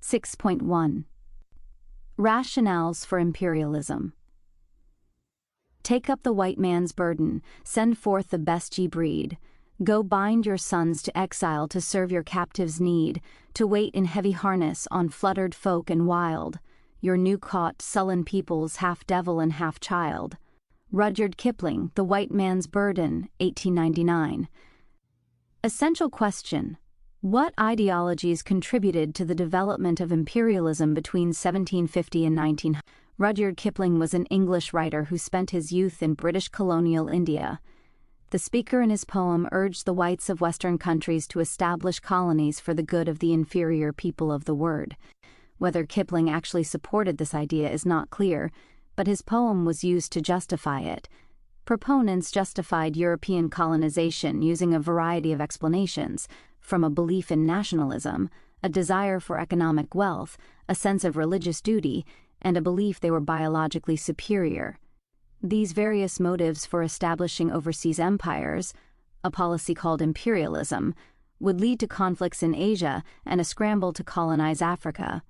6.1 Rationales for Imperialism. Take up the white man's burden, send forth the best ye breed. Go bind your sons to exile to serve your captives' need, to wait in heavy harness on fluttered folk and wild, your new-caught, sullen peoples half devil and half child. Rudyard Kipling, The White Man's Burden, 1899. Essential question: what ideologies contributed to the development of imperialism between 1750 and 1900? Rudyard Kipling was an English writer who spent his youth in British colonial India. The speaker in his poem urged the whites of Western countries to establish colonies for the good of the inferior people of the word. Whether Kipling actually supported this idea is not clear, but his poem was used to justify it. Proponents justified European colonization using a variety of explanations, from a belief in nationalism, a desire for economic wealth, a sense of religious duty, and a belief they were biologically superior. These various motives for establishing overseas empires, a policy called imperialism, would lead to conflicts in Asia and a scramble to colonize Africa.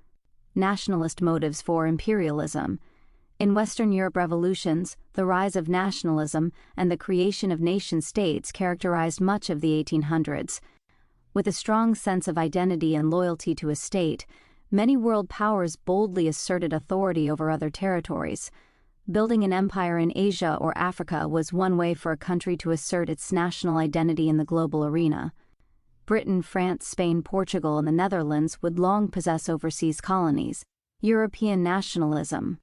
Nationalist motives for imperialism. In Western Europe revolutions, the rise of nationalism and the creation of nation-states characterized much of the 1800s. With a strong sense of identity and loyalty to a state, many world powers boldly asserted authority over other territories. Building an empire in Asia or Africa was one way for a country to assert its national identity in the global arena. Britain, France, Spain, Portugal, and the Netherlands would long possess overseas colonies. European nationalism.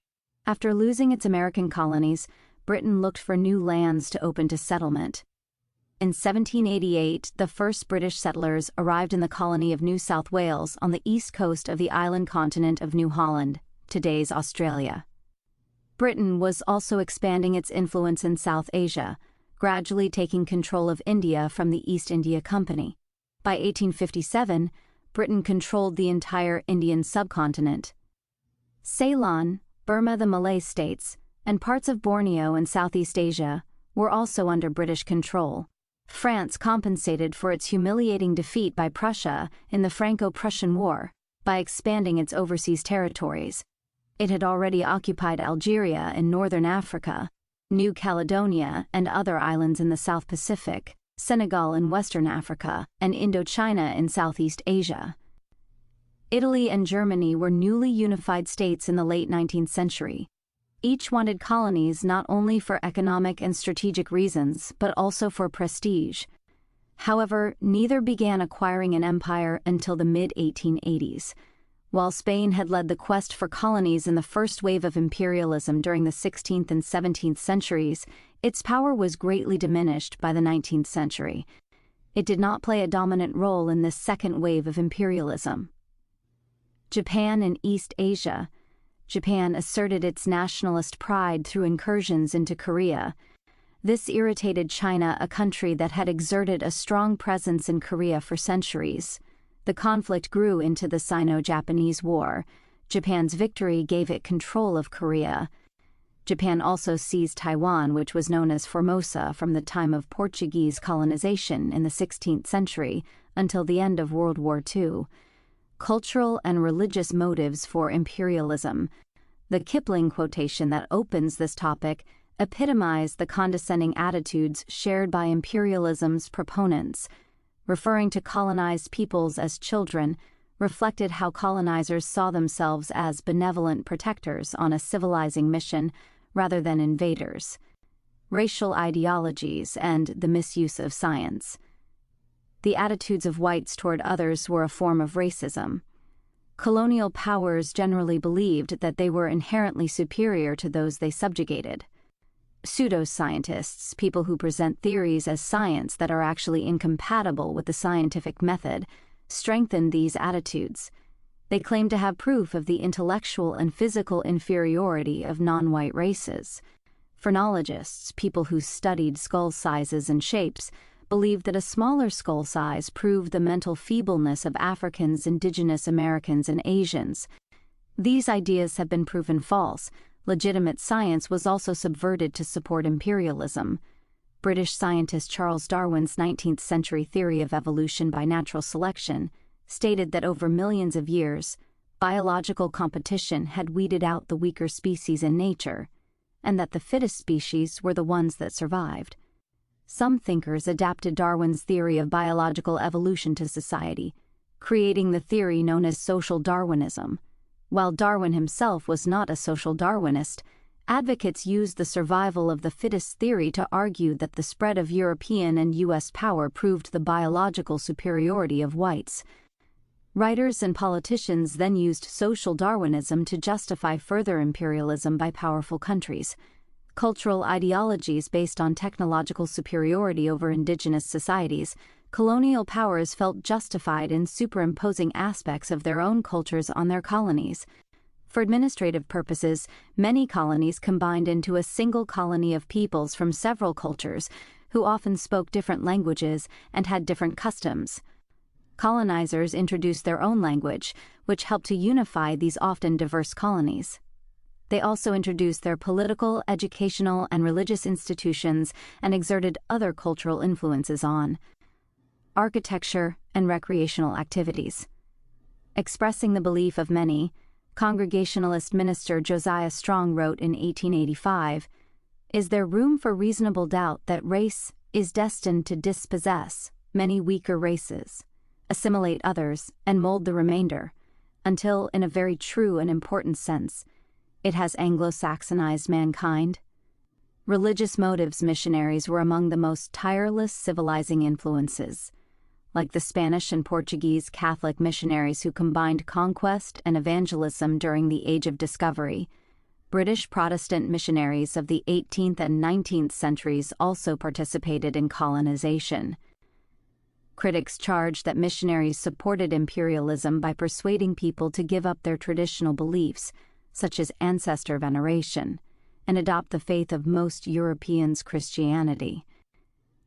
After losing its American colonies, Britain looked for new lands to open to settlement. In 1788, the first British settlers arrived in the colony of New South Wales on the east coast of the island continent of New Holland, today's Australia. Britain was also expanding its influence in South Asia, gradually taking control of India from the East India Company. By 1857, Britain controlled the entire Indian subcontinent. Ceylon, Burma, the Malay states, and parts of Borneo in Southeast Asia were also under British control. France compensated for its humiliating defeat by Prussia in the Franco-Prussian War by expanding its overseas territories. It had already occupied Algeria in northern Africa, New Caledonia and other islands in the South Pacific, Senegal in western Africa, and Indochina in Southeast Asia. Italy and Germany were newly unified states in the late 19th century. Each wanted colonies not only for economic and strategic reasons, but also for prestige. However, neither began acquiring an empire until the mid-1880s. While Spain had led the quest for colonies in the first wave of imperialism during the 16th and 17th centuries, its power was greatly diminished by the 19th century. It did not play a dominant role in this second wave of imperialism. Japan in East Asia. Japan asserted its nationalist pride through incursions into Korea. This irritated China, a country that had exerted a strong presence in Korea for centuries. The conflict grew into the Sino-Japanese War. Japan's victory gave it control of Korea. Japan also seized Taiwan, which was known as Formosa from the time of Portuguese colonization in the 16th century until the end of World War II. Cultural and religious motives for imperialism. The Kipling quotation that opens this topic epitomized the condescending attitudes shared by imperialism's proponents. Referring to colonized peoples as children reflected how colonizers saw themselves as benevolent protectors on a civilizing mission rather than invaders. Racial ideologies and the misuse of science. The attitudes of whites toward others were a form of racism. Colonial powers generally believed that they were inherently superior to those they subjugated. Pseudoscientists, people who present theories as science that are actually incompatible with the scientific method, strengthen these attitudes. They claim to have proof of the intellectual and physical inferiority of non-white races. Phrenologists, people who studied skull sizes and shapes, believed that a smaller skull size proved the mental feebleness of Africans, Indigenous Americans, and Asians. These ideas have been proven false. Legitimate science was also subverted to support imperialism. British scientist Charles Darwin's 19th century theory of evolution by natural selection stated that over millions of years, biological competition had weeded out the weaker species in nature, and that the fittest species were the ones that survived. Some thinkers adapted Darwin's theory of biological evolution to society, creating the theory known as social Darwinism. While Darwin himself was not a social Darwinist, advocates used the survival of the fittest theory to argue that the spread of European and U.S. power proved the biological superiority of whites. Writers and politicians then used social Darwinism to justify further imperialism by powerful countries. Cultural ideologies based on technological superiority over indigenous societies, colonial powers felt justified in superimposing aspects of their own cultures on their colonies. For administrative purposes, many colonies combined into a single colony of peoples from several cultures, who often spoke different languages and had different customs. Colonizers introduced their own language, which helped to unify these often diverse colonies. They also introduced their political, educational, and religious institutions and exerted other cultural influences on architecture and recreational activities. Expressing the belief of many, Congregationalist minister Josiah Strong wrote in 1885, "Is there room for reasonable doubt that race is destined to dispossess many weaker races, assimilate others, and mold the remainder, until, in a very true and important sense, it has Anglo-Saxonized mankind?" Religious motives missionaries were among the most tireless civilizing influences. Like the Spanish and Portuguese Catholic missionaries who combined conquest and evangelism during the Age of Discovery, British Protestant missionaries of the 18th and 19th centuries also participated in colonization. Critics charged that missionaries supported imperialism by persuading people to give up their traditional beliefs, such as ancestor veneration, and adopt the faith of most Europeans' Christianity.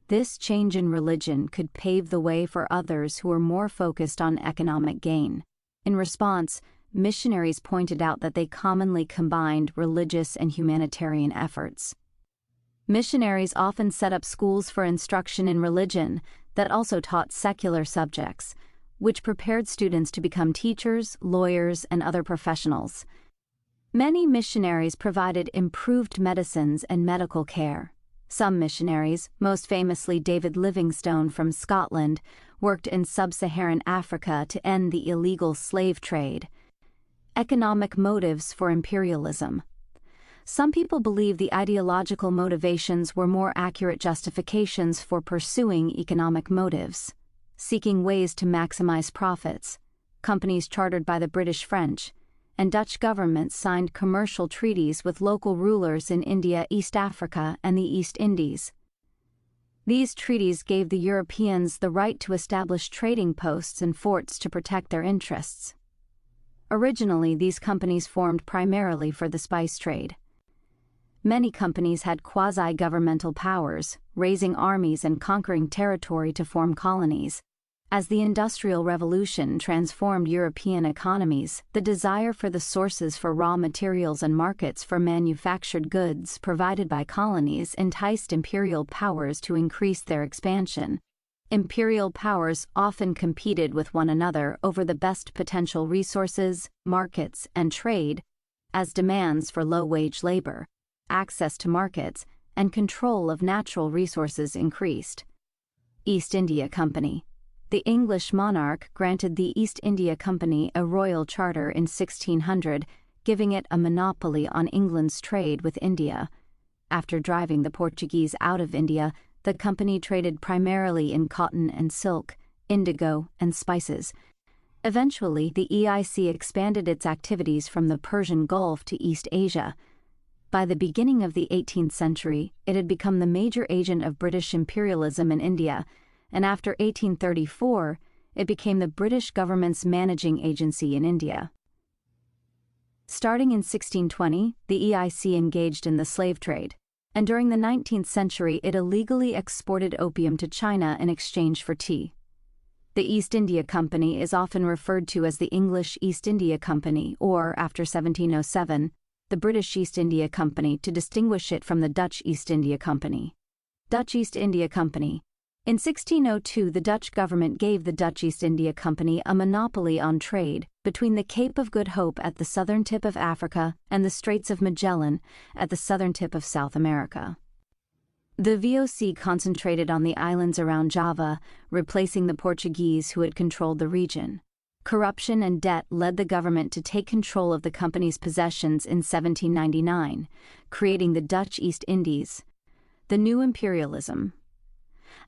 This change in religion could pave the way for others who were more focused on economic gain. In response, missionaries pointed out that they commonly combined religious and humanitarian efforts. Missionaries often set up schools for instruction in religion that also taught secular subjects, which prepared students to become teachers, lawyers, and other professionals. Many missionaries provided improved medicines and medical care. Some missionaries, most famously David Livingstone from Scotland, worked in sub-Saharan Africa to end the illegal slave trade. Economic motives for imperialism. Some people believe the ideological motivations were more accurate justifications for pursuing economic motives. Seeking ways to maximize profits, companies chartered by the British French and Dutch governments signed commercial treaties with local rulers in India, East Africa, and the East Indies. These treaties gave the Europeans the right to establish trading posts and forts to protect their interests. Originally, these companies formed primarily for the spice trade. Many companies had quasi-governmental powers, raising armies and conquering territory to form colonies. As the Industrial Revolution transformed European economies, the desire for the sources for raw materials and markets for manufactured goods provided by colonies enticed imperial powers to increase their expansion. Imperial powers often competed with one another over the best potential resources, markets, and trade, as demands for low-wage labor, access to markets, and control of natural resources increased. East India Company. The English monarch granted the East India Company a royal charter in 1600, giving it a monopoly on England's trade with India. After driving the Portuguese out of India, the company traded primarily in cotton and silk, indigo, and spices. Eventually, the EIC expanded its activities from the Persian Gulf to East Asia. By the beginning of the 18th century, it had become the major agent of British imperialism in India, and after 1834, it became the British government's managing agency in India. Starting in 1620, the EIC engaged in the slave trade, and during the 19th century it illegally exported opium to China in exchange for tea. The East India Company is often referred to as the English East India Company, or, after 1707, the British East India Company, to distinguish it from the Dutch East India Company. Dutch East India Company. In 1602, the Dutch government gave the Dutch East India Company a monopoly on trade, between the Cape of Good Hope at the southern tip of Africa and the Straits of Magellan at the southern tip of South America. The VOC concentrated on the islands around Java, replacing the Portuguese who had controlled the region. Corruption and debt led the government to take control of the company's possessions in 1799, creating the Dutch East Indies. The new imperialism.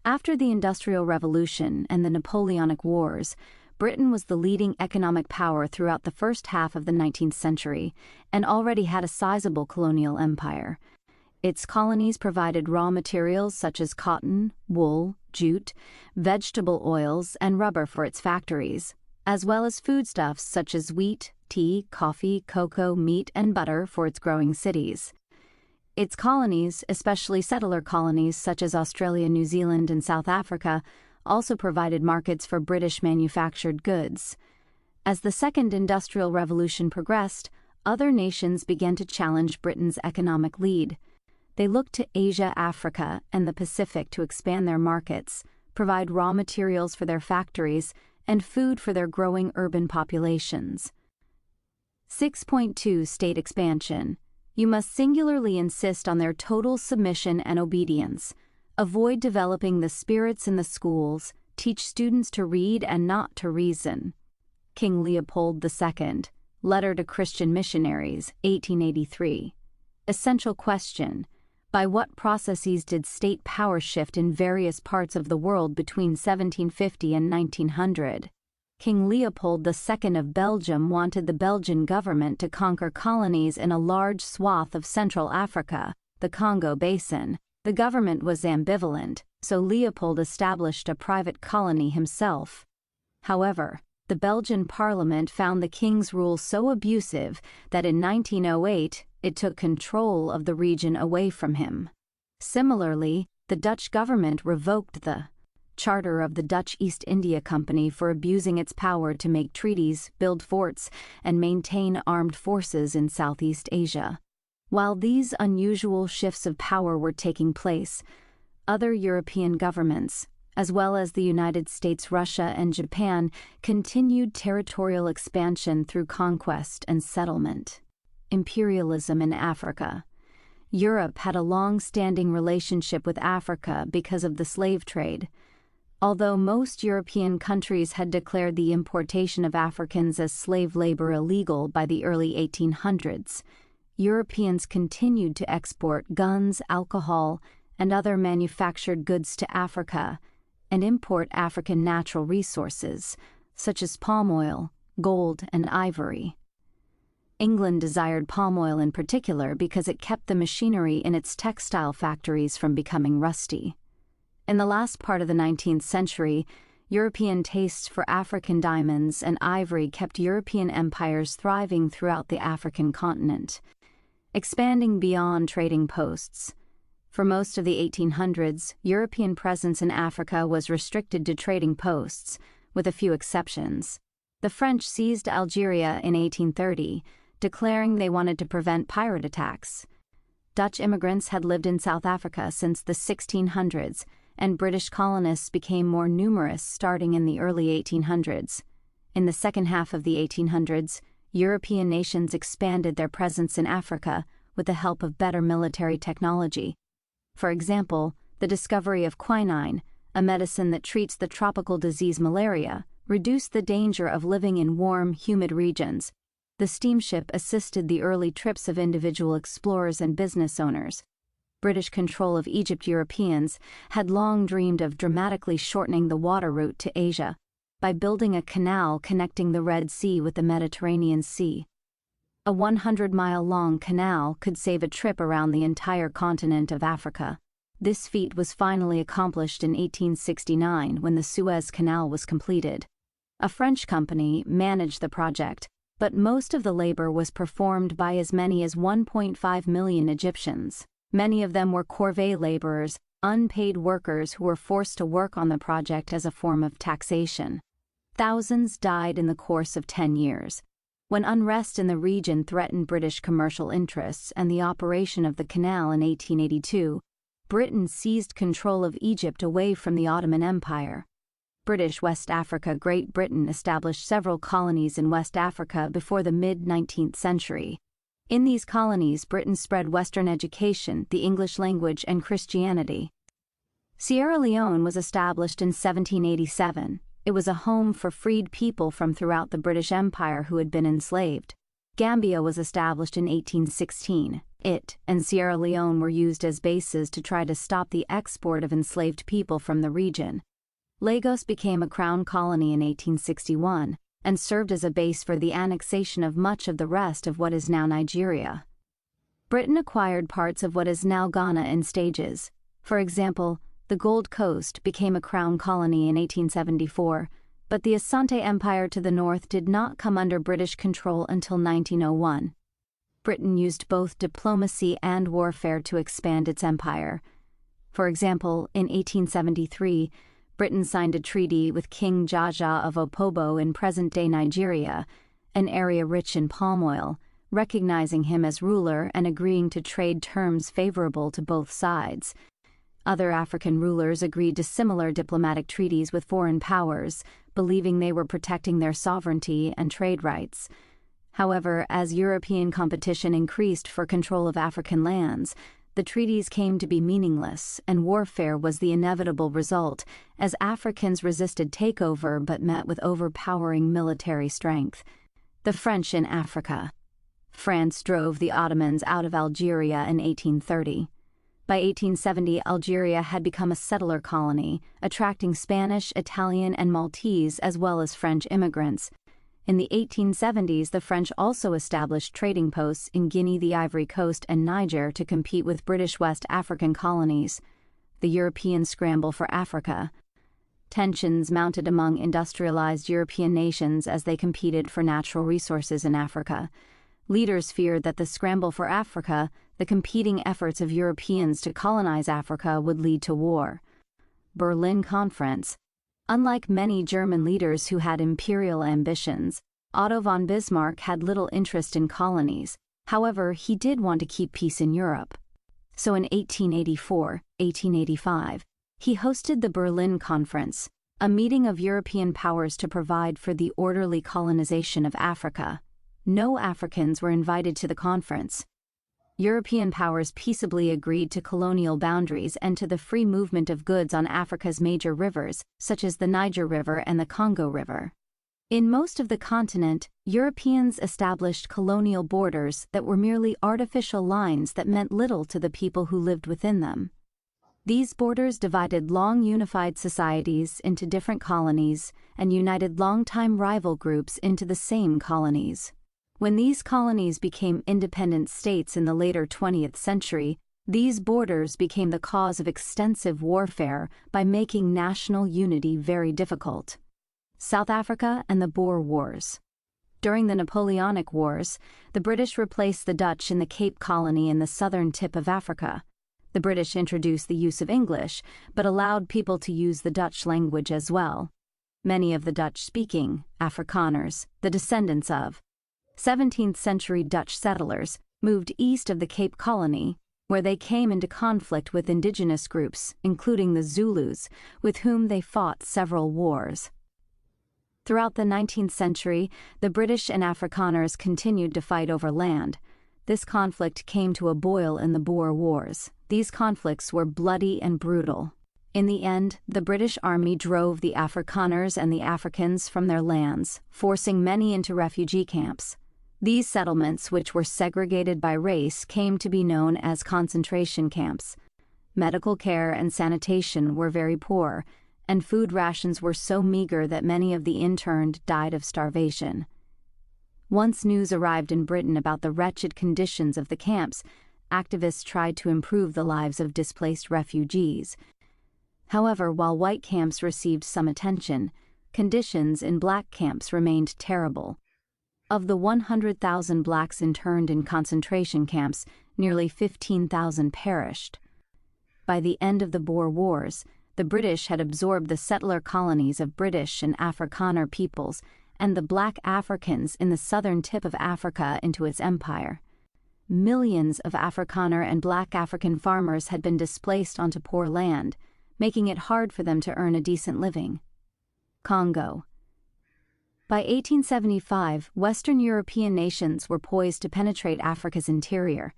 After the Industrial Revolution and the Napoleonic Wars, Britain was the leading economic power throughout the first half of the 19th century and already had a sizable colonial empire. Its colonies provided raw materials such as cotton, wool, jute, vegetable oils, and rubber for its factories, as well as foodstuffs such as wheat, tea, coffee, cocoa, meat, and butter for its growing cities. Its colonies, especially settler colonies such as Australia, New Zealand, and South Africa, also provided markets for British manufactured goods. As the Second Industrial Revolution progressed, other nations began to challenge Britain's economic lead. They looked to Asia, Africa, and the Pacific to expand their markets, provide raw materials for their factories, and food for their growing urban populations. 6.2 State expansion. You must singularly insist on their total submission and obedience. Avoid developing the spirits in the schools. Teach students to read and not to reason. King Leopold II. Letter to Christian Missionaries, 1883. Essential question. By what processes did state power shift in various parts of the world between 1750 and 1900? King Leopold II of Belgium wanted the Belgian government to conquer colonies in a large swath of Central Africa, the Congo Basin. The government was ambivalent, so Leopold established a private colony himself. However, the Belgian parliament found the king's rule so abusive that in 1908 it took control of the region away from him. Similarly, the Dutch government revoked the charter of the Dutch East India Company for abusing its power to make treaties, build forts, and maintain armed forces in Southeast Asia. While these unusual shifts of power were taking place, other European governments, as well as the United States, Russia, and Japan, continued territorial expansion through conquest and settlement. Imperialism in Africa. Europe had a long-standing relationship with Africa because of the slave trade. Although most European countries had declared the importation of Africans as slave labor illegal by the early 1800s, Europeans continued to export guns, alcohol, and other manufactured goods to Africa and import African natural resources, such as palm oil, gold, and ivory. England desired palm oil in particular because it kept the machinery in its textile factories from becoming rusty. In the last part of the 19th century, European tastes for African diamonds and ivory kept European empires thriving throughout the African continent. Expanding beyond trading posts. For most of the 1800s, European presence in Africa was restricted to trading posts, with a few exceptions. The French seized Algeria in 1830, declaring they wanted to prevent pirate attacks. Dutch immigrants had lived in South Africa since the 1600s, and British colonists became more numerous starting in the early 1800s. In the second half of the 1800s, European nations expanded their presence in Africa with the help of better military technology. For example, the discovery of quinine, a medicine that treats the tropical disease malaria, reduced the danger of living in warm, humid regions. The steamship assisted the early trips of individual explorers and business owners. British control of Egypt. Europeans had long dreamed of dramatically shortening the water route to Asia by building a canal connecting the Red Sea with the Mediterranean Sea. A 100-mile-long canal could save a trip around the entire continent of Africa. This feat was finally accomplished in 1869 when the Suez Canal was completed. A French company managed the project, but most of the labor was performed by as many as 1.5 million Egyptians. Many of them were corvée laborers, unpaid workers who were forced to work on the project as a form of taxation. Thousands died in the course of 10 years. When unrest in the region threatened British commercial interests and the operation of the canal in 1882, Britain seized control of Egypt away from the Ottoman Empire. British West Africa. Great Britain established several colonies in West Africa before the mid-19th century. In these colonies, Britain spread Western education, the English language, and Christianity. Sierra Leone was established in 1787. It was a home for freed people from throughout the British Empire who had been enslaved. Gambia was established in 1816. It and Sierra Leone were used as bases to try to stop the export of enslaved people from the region. Lagos became a crown colony in 1861 and served as a base for the annexation of much of the rest of what is now Nigeria. Britain acquired parts of what is now Ghana in stages. For example, the Gold Coast became a crown colony in 1874, but the Asante Empire to the north did not come under British control until 1901. Britain used both diplomacy and warfare to expand its empire. For example, in 1873, Britain signed a treaty with King Jaja of Opobo in present-day Nigeria, an area rich in palm oil, recognizing him as ruler and agreeing to trade terms favorable to both sides. Other African rulers agreed to similar diplomatic treaties with foreign powers, believing they were protecting their sovereignty and trade rights. However, as European competition increased for control of African lands, the treaties came to be meaningless, and warfare was the inevitable result, as Africans resisted takeover but met with overpowering military strength. The French in Africa. France drove the Ottomans out of Algeria in 1830. By 1870, Algeria had become a settler colony, attracting Spanish, Italian, and Maltese as well as French immigrants. In the 1870s, the French also established trading posts in Guinea, the Ivory Coast, and Niger to compete with British West African colonies. The European scramble for Africa. Tensions mounted among industrialized European nations as they competed for natural resources in Africa. Leaders feared that the scramble for Africa, the competing efforts of Europeans to colonize Africa, would lead to war. Berlin Conference. Unlike many German leaders who had imperial ambitions, Otto von Bismarck had little interest in colonies. However, he did want to keep peace in Europe. So in 1884-1885, he hosted the Berlin Conference, a meeting of European powers to provide for the orderly colonization of Africa. No Africans were invited to the conference. European powers peaceably agreed to colonial boundaries and to the free movement of goods on Africa's major rivers, such as the Niger River and the Congo River. In most of the continent, Europeans established colonial borders that were merely artificial lines that meant little to the people who lived within them. These borders divided long unified societies into different colonies and united longtime rival groups into the same colonies. When these colonies became independent states in the later 20th century, these borders became the cause of extensive warfare by making national unity very difficult. South Africa and the Boer Wars. During the Napoleonic Wars, the British replaced the Dutch in the Cape Colony in the southern tip of Africa. The British introduced the use of English, but allowed people to use the Dutch language as well. Many of the Dutch-speaking Afrikaners, the descendants of 17th-century Dutch settlers, moved east of the Cape Colony, where they came into conflict with indigenous groups, including the Zulus, with whom they fought several wars. Throughout the 19th century, the British and Afrikaners continued to fight over land. This conflict came to a boil in the Boer Wars. These conflicts were bloody and brutal. In the end, the British Army drove the Afrikaners and the Africans from their lands, forcing many into refugee camps. These settlements, which were segregated by race, came to be known as concentration camps. Medical care and sanitation were very poor, and food rations were so meager that many of the interned died of starvation. Once news arrived in Britain about the wretched conditions of the camps, activists tried to improve the lives of displaced refugees. However, while white camps received some attention, conditions in black camps remained terrible. Of the 100,000 blacks interned in concentration camps, nearly 15,000 perished. By the end of the Boer Wars, the British had absorbed the settler colonies of British and Afrikaner peoples and the black Africans in the southern tip of Africa into its empire. Millions of Afrikaner and black African farmers had been displaced onto poor land, making it hard for them to earn a decent living. Congo. By 1875, Western European nations were poised to penetrate Africa's interior.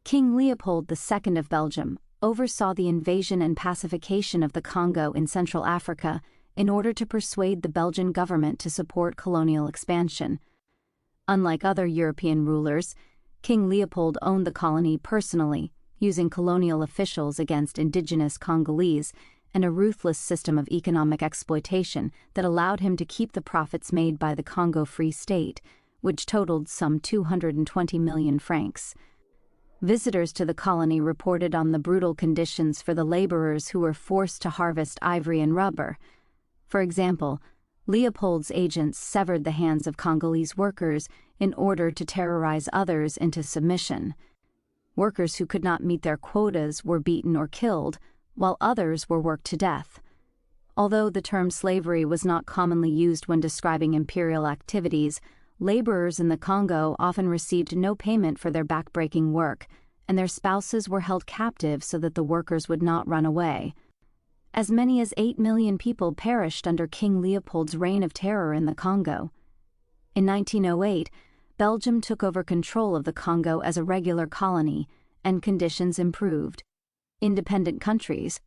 King Leopold II of Belgium oversaw the invasion and pacification of the Congo in Central Africa in order to persuade the Belgian government to support colonial expansion. Unlike other European rulers, King Leopold owned the colony personally, using colonial officials against indigenous Congolese and a ruthless system of economic exploitation that allowed him to keep the profits made by the Congo Free State, which totaled some 220 million francs. Visitors to the colony reported on the brutal conditions for the laborers who were forced to harvest ivory and rubber. For example, Leopold's agents severed the hands of Congolese workers in order to terrorize others into submission. Workers who could not meet their quotas were beaten or killed, while others were worked to death. Although the term slavery was not commonly used when describing imperial activities, laborers in the Congo often received no payment for their back-breaking work, and their spouses were held captive so that the workers would not run away. As many as 8 million people perished under King Leopold's reign of terror in the Congo. In 1908, Belgium took over control of the Congo as a regular colony, and conditions improved. Independent countries.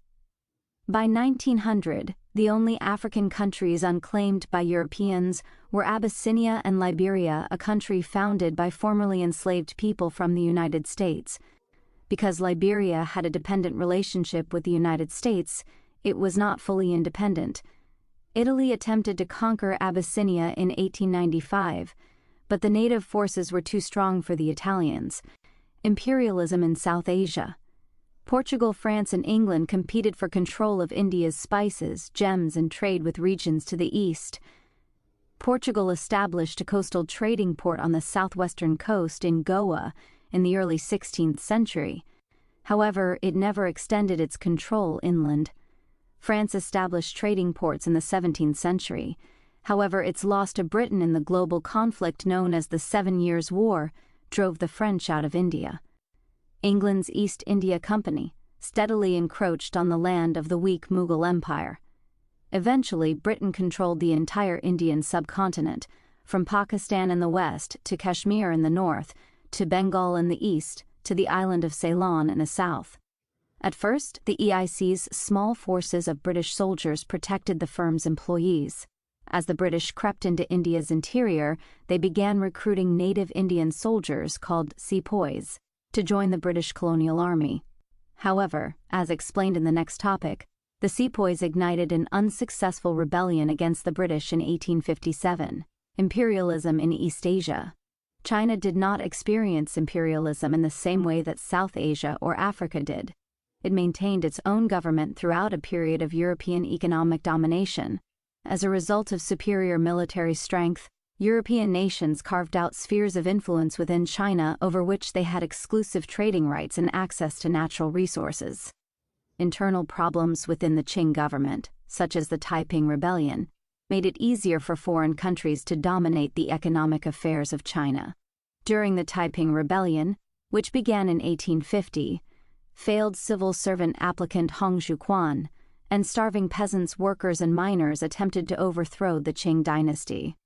By 1900, the only African countries unclaimed by Europeans were Abyssinia and Liberia, a country founded by formerly enslaved people from the United States. Because Liberia had a dependent relationship with the United States, it was not fully independent. Italy attempted to conquer Abyssinia in 1895, but the native forces were too strong for the Italians. Imperialism in South Asia. Portugal, France, and England competed for control of India's spices, gems, and trade with regions to the east. Portugal established a coastal trading port on the southwestern coast in Goa in the early 16th century. However, it never extended its control inland. France established trading ports in the 17th century. However, its loss to Britain in the global conflict known as the 7 Years' War drove the French out of India. England's East India Company steadily encroached on the land of the weak Mughal Empire. Eventually, Britain controlled the entire Indian subcontinent, from Pakistan in the west to Kashmir in the north, to Bengal in the east, to the island of Ceylon in the south. At first, the EIC's small forces of British soldiers protected the firm's employees. As the British crept into India's interior, they began recruiting native Indian soldiers called sepoys to join the British colonial army. However, as explained in the next topic, the sepoys ignited an unsuccessful rebellion against the British in 1857, imperialism in East Asia. China did not experience imperialism in the same way that South Asia or Africa did. It maintained its own government throughout a period of European economic domination. As a result of superior military strength, European nations carved out spheres of influence within China over which they had exclusive trading rights and access to natural resources. Internal problems within the Qing government, such as the Taiping Rebellion, made it easier for foreign countries to dominate the economic affairs of China. During the Taiping Rebellion, which began in 1850, failed civil servant applicant Hong Xiuquan and starving peasants, workers, and miners attempted to overthrow the Qing dynasty.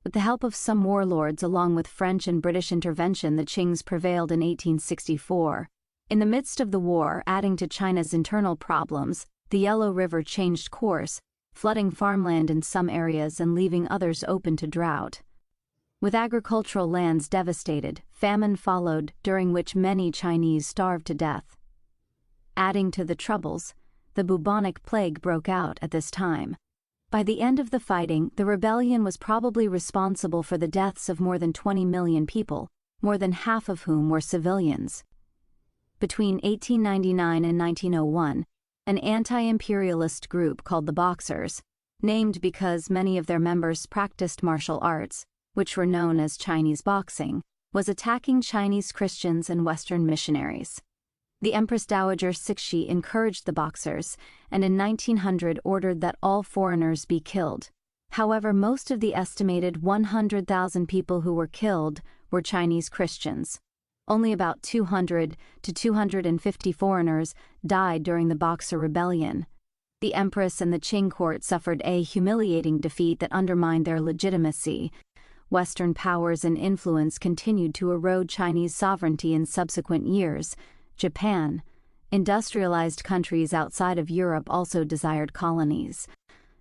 With the help of some warlords along with French and British intervention, the Qings prevailed in 1864. In the midst of the war, adding to China's internal problems, the Yellow River changed course, flooding farmland in some areas and leaving others open to drought. With agricultural lands devastated, famine followed, during which many Chinese starved to death. Adding to the troubles, the bubonic plague broke out at this time. By the end of the fighting, the rebellion was probably responsible for the deaths of more than 20 million people, more than half of whom were civilians. Between 1899 and 1901, an anti-imperialist group called the Boxers, named because many of their members practiced martial arts, which were known as Chinese boxing, was attacking Chinese Christians and Western missionaries. The Empress Dowager Cixi encouraged the Boxers, and in 1900 ordered that all foreigners be killed. However, most of the estimated 100,000 people who were killed were Chinese Christians. Only about 200 to 250 foreigners died during the Boxer Rebellion. The empress and the Qing court suffered a humiliating defeat that undermined their legitimacy. Western powers and influence continued to erode Chinese sovereignty in subsequent years. Japan. Industrialized countries outside of Europe also desired colonies.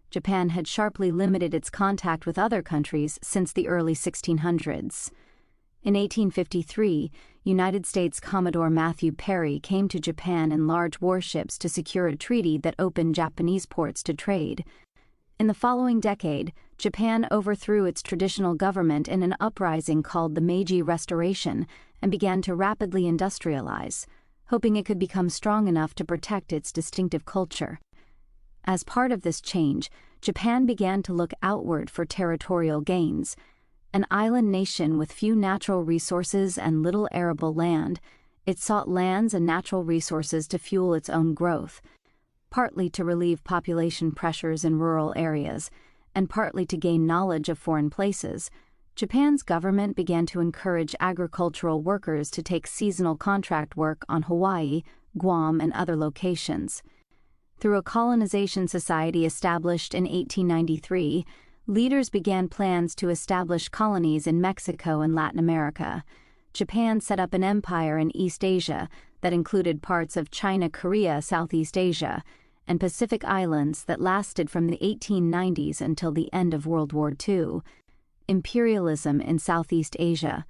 Japan had sharply limited its contact with other countries since the early 1600s. In 1853, United States Commodore Matthew Perry came to Japan in large warships to secure a treaty that opened Japanese ports to trade. In the following decade, Japan overthrew its traditional government in an uprising called the Meiji Restoration and began to rapidly industrialize, hoping it could become strong enough to protect its distinctive culture. As part of this change, Japan began to look outward for territorial gains. An island nation with few natural resources and little arable land, it sought lands and natural resources to fuel its own growth, partly to relieve population pressures in rural areas, and partly to gain knowledge of foreign places. Japan's government began to encourage agricultural workers to take seasonal contract work on Hawaii, Guam, and other locations. Through a colonization society established in 1893, leaders began plans to establish colonies in Mexico and Latin America. Japan set up an empire in East Asia that included parts of China, Korea, Southeast Asia, and Pacific Islands that lasted from the 1890s until the end of World War II. Imperialism in Southeast Asia.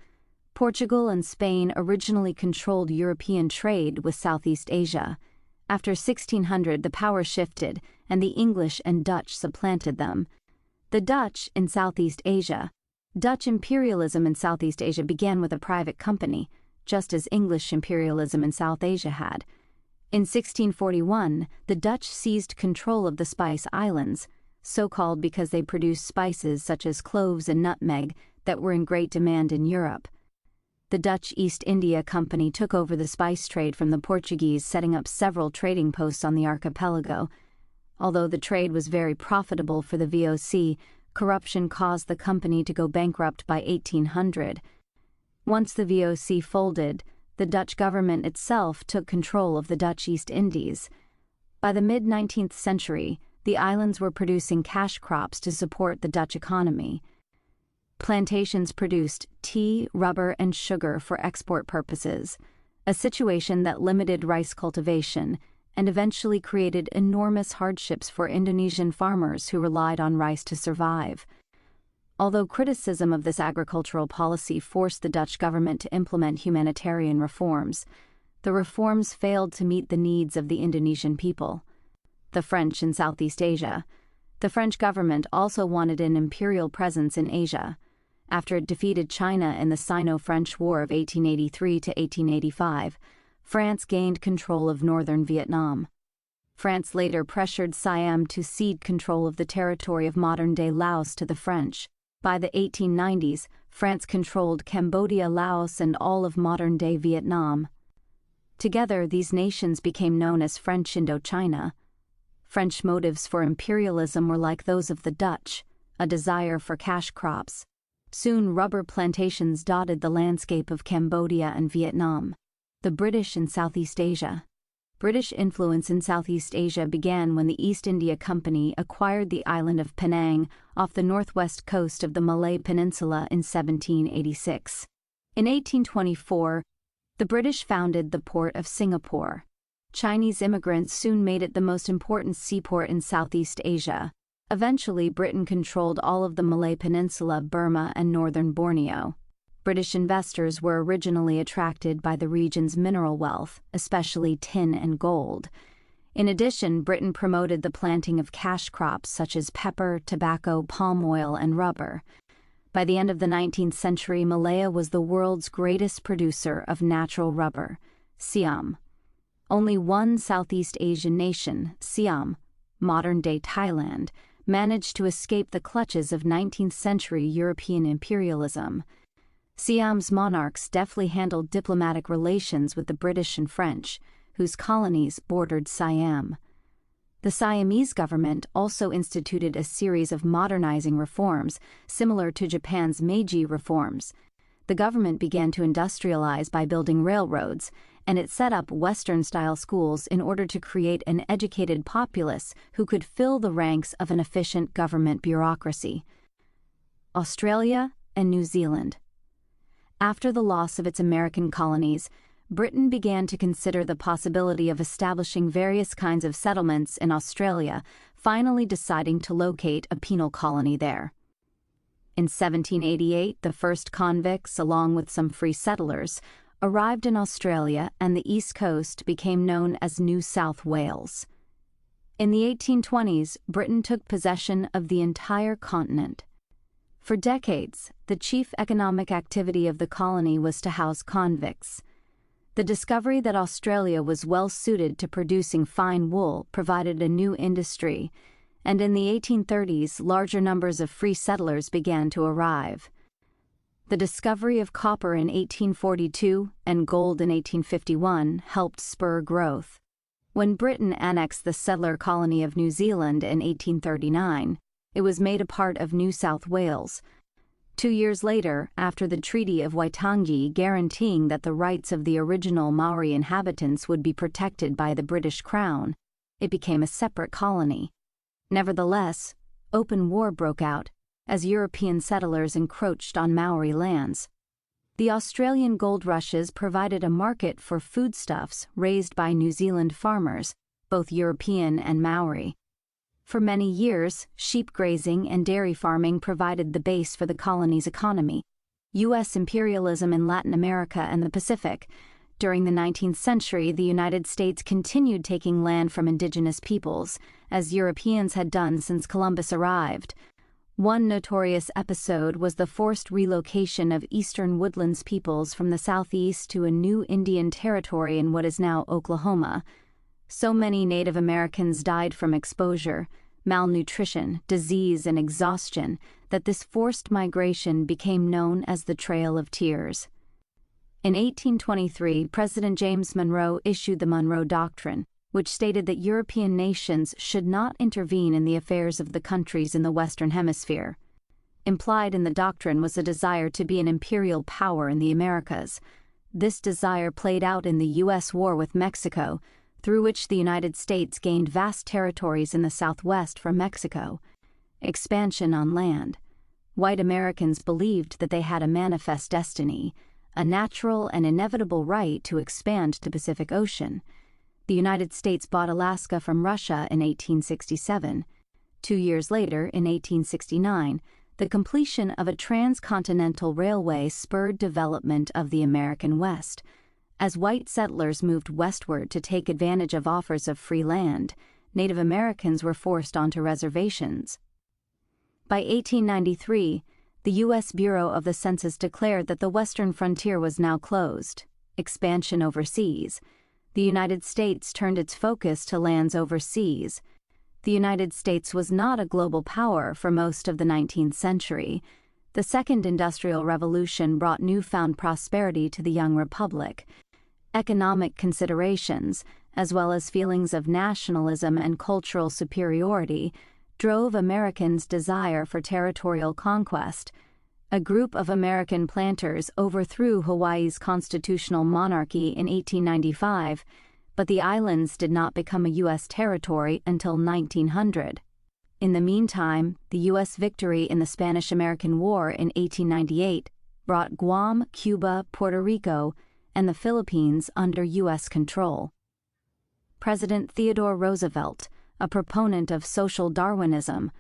Portugal and Spain originally controlled European trade with Southeast Asia. After 1600, the power shifted, and the English and Dutch supplanted them. The Dutch in Southeast Asia. Dutch imperialism in Southeast Asia began with a private company, just as English imperialism in South Asia had. In 1641, the Dutch seized control of the Spice Islands, so called because they produced spices such as cloves and nutmeg that were in great demand in Europe. The Dutch East India Company took over the spice trade from the Portuguese, setting up several trading posts on the archipelago. Although the trade was very profitable for the VOC, corruption caused the company to go bankrupt by 1800. Once the VOC folded, the Dutch government itself took control of the Dutch East Indies. By the mid-19th century, the islands were producing cash crops to support the Dutch economy. Plantations produced tea, rubber, and sugar for export purposes, a situation that limited rice cultivation and eventually created enormous hardships for Indonesian farmers who relied on rice to survive. Although criticism of this agricultural policy forced the Dutch government to implement humanitarian reforms, the reforms failed to meet the needs of the Indonesian people. The French in Southeast Asia. The French government also wanted an imperial presence in Asia. After it defeated China in the Sino-French War of 1883 to 1885, France gained control of northern Vietnam. France later pressured Siam to cede control of the territory of modern-day Laos to the French. By the 1890s, France controlled Cambodia, Laos, and all of modern-day Vietnam. Together, these nations became known as French Indochina. French motives for imperialism were like those of the Dutch, a desire for cash crops. Soon rubber plantations dotted the landscape of Cambodia and Vietnam. The British in Southeast Asia. British influence in Southeast Asia began when the East India Company acquired the island of Penang off the northwest coast of the Malay Peninsula in 1786. In 1824, the British founded the port of Singapore. Chinese immigrants soon made it the most important seaport in Southeast Asia. Eventually, Britain controlled all of the Malay Peninsula, Burma, and northern Borneo. British investors were originally attracted by the region's mineral wealth, especially tin and gold. In addition, Britain promoted the planting of cash crops such as pepper, tobacco, palm oil, and rubber. By the end of the 19th century, Malaya was the world's greatest producer of natural rubber, Siam. Only one Southeast Asian nation, Siam, modern-day Thailand, managed to escape the clutches of 19th-century European imperialism. Siam's monarchs deftly handled diplomatic relations with the British and French, whose colonies bordered Siam. The Siamese government also instituted a series of modernizing reforms similar to Japan's Meiji reforms. The government began to industrialize by building railroads, and it set up Western-style schools in order to create an educated populace who could fill the ranks of an efficient government bureaucracy. Australia and New Zealand. After the loss of its American colonies, Britain began to consider the possibility of establishing various kinds of settlements in Australia, finally deciding to locate a penal colony there. In 1788, the first convicts, along with some free settlers, arrived in Australia, and the East Coast became known as New South Wales. In the 1820s, Britain took possession of the entire continent. For decades, the chief economic activity of the colony was to house convicts. The discovery that Australia was well suited to producing fine wool provided a new industry, and in the 1830s, larger numbers of free settlers began to arrive. The discovery of copper in 1842 and gold in 1851 helped spur growth. When Britain annexed the settler colony of New Zealand in 1839, it was made a part of New South Wales. 2 years later, after the Treaty of Waitangi guaranteeing that the rights of the original Maori inhabitants would be protected by the British Crown, it became a separate colony. Nevertheless, open war broke out as European settlers encroached on Maori lands. The Australian gold rushes provided a market for foodstuffs raised by New Zealand farmers, both European and Maori. For many years, sheep grazing and dairy farming provided the base for the colony's economy. U.S. imperialism in Latin America and the Pacific. During the 19th century, the United States continued taking land from indigenous peoples, as Europeans had done since Columbus arrived. One notorious episode was the forced relocation of eastern woodlands peoples from the southeast to a new Indian territory in what is now Oklahoma. So many Native Americans died from exposure, malnutrition, disease, and exhaustion that this forced migration became known as the Trail of Tears. In 1823, President James Monroe issued the Monroe Doctrine, which stated that European nations should not intervene in the affairs of the countries in the Western Hemisphere. Implied in the doctrine was a desire to be an imperial power in the Americas. This desire played out in the U.S. war with Mexico, through which the United States gained vast territories in the Southwest from Mexico. Expansion on land. White Americans believed that they had a manifest destiny, a natural and inevitable right to expand to the Pacific Ocean. The United States bought Alaska from Russia in 1867. 2 years later, in 1869, the completion of a transcontinental railway spurred development of the American West. As white settlers moved westward to take advantage of offers of free land, Native Americans were forced onto reservations. By 1893, the U.S. Bureau of the Census declared that the western frontier was now closed. Expansion overseas. The United States turned its focus to lands overseas. The United States was not a global power for most of the 19th century. The Second Industrial Revolution brought newfound prosperity to the young republic. Economic considerations, as well as feelings of nationalism and cultural superiority, drove Americans' desire for territorial conquest. A group of American planters overthrew Hawaii's constitutional monarchy in 1895, but the islands did not become a U.S. territory until 1900. In the meantime, the U.S. victory in the Spanish-American War in 1898 brought Guam, Cuba, Puerto Rico, and the Philippines under U.S. control. President Theodore Roosevelt, a proponent of social Darwinism,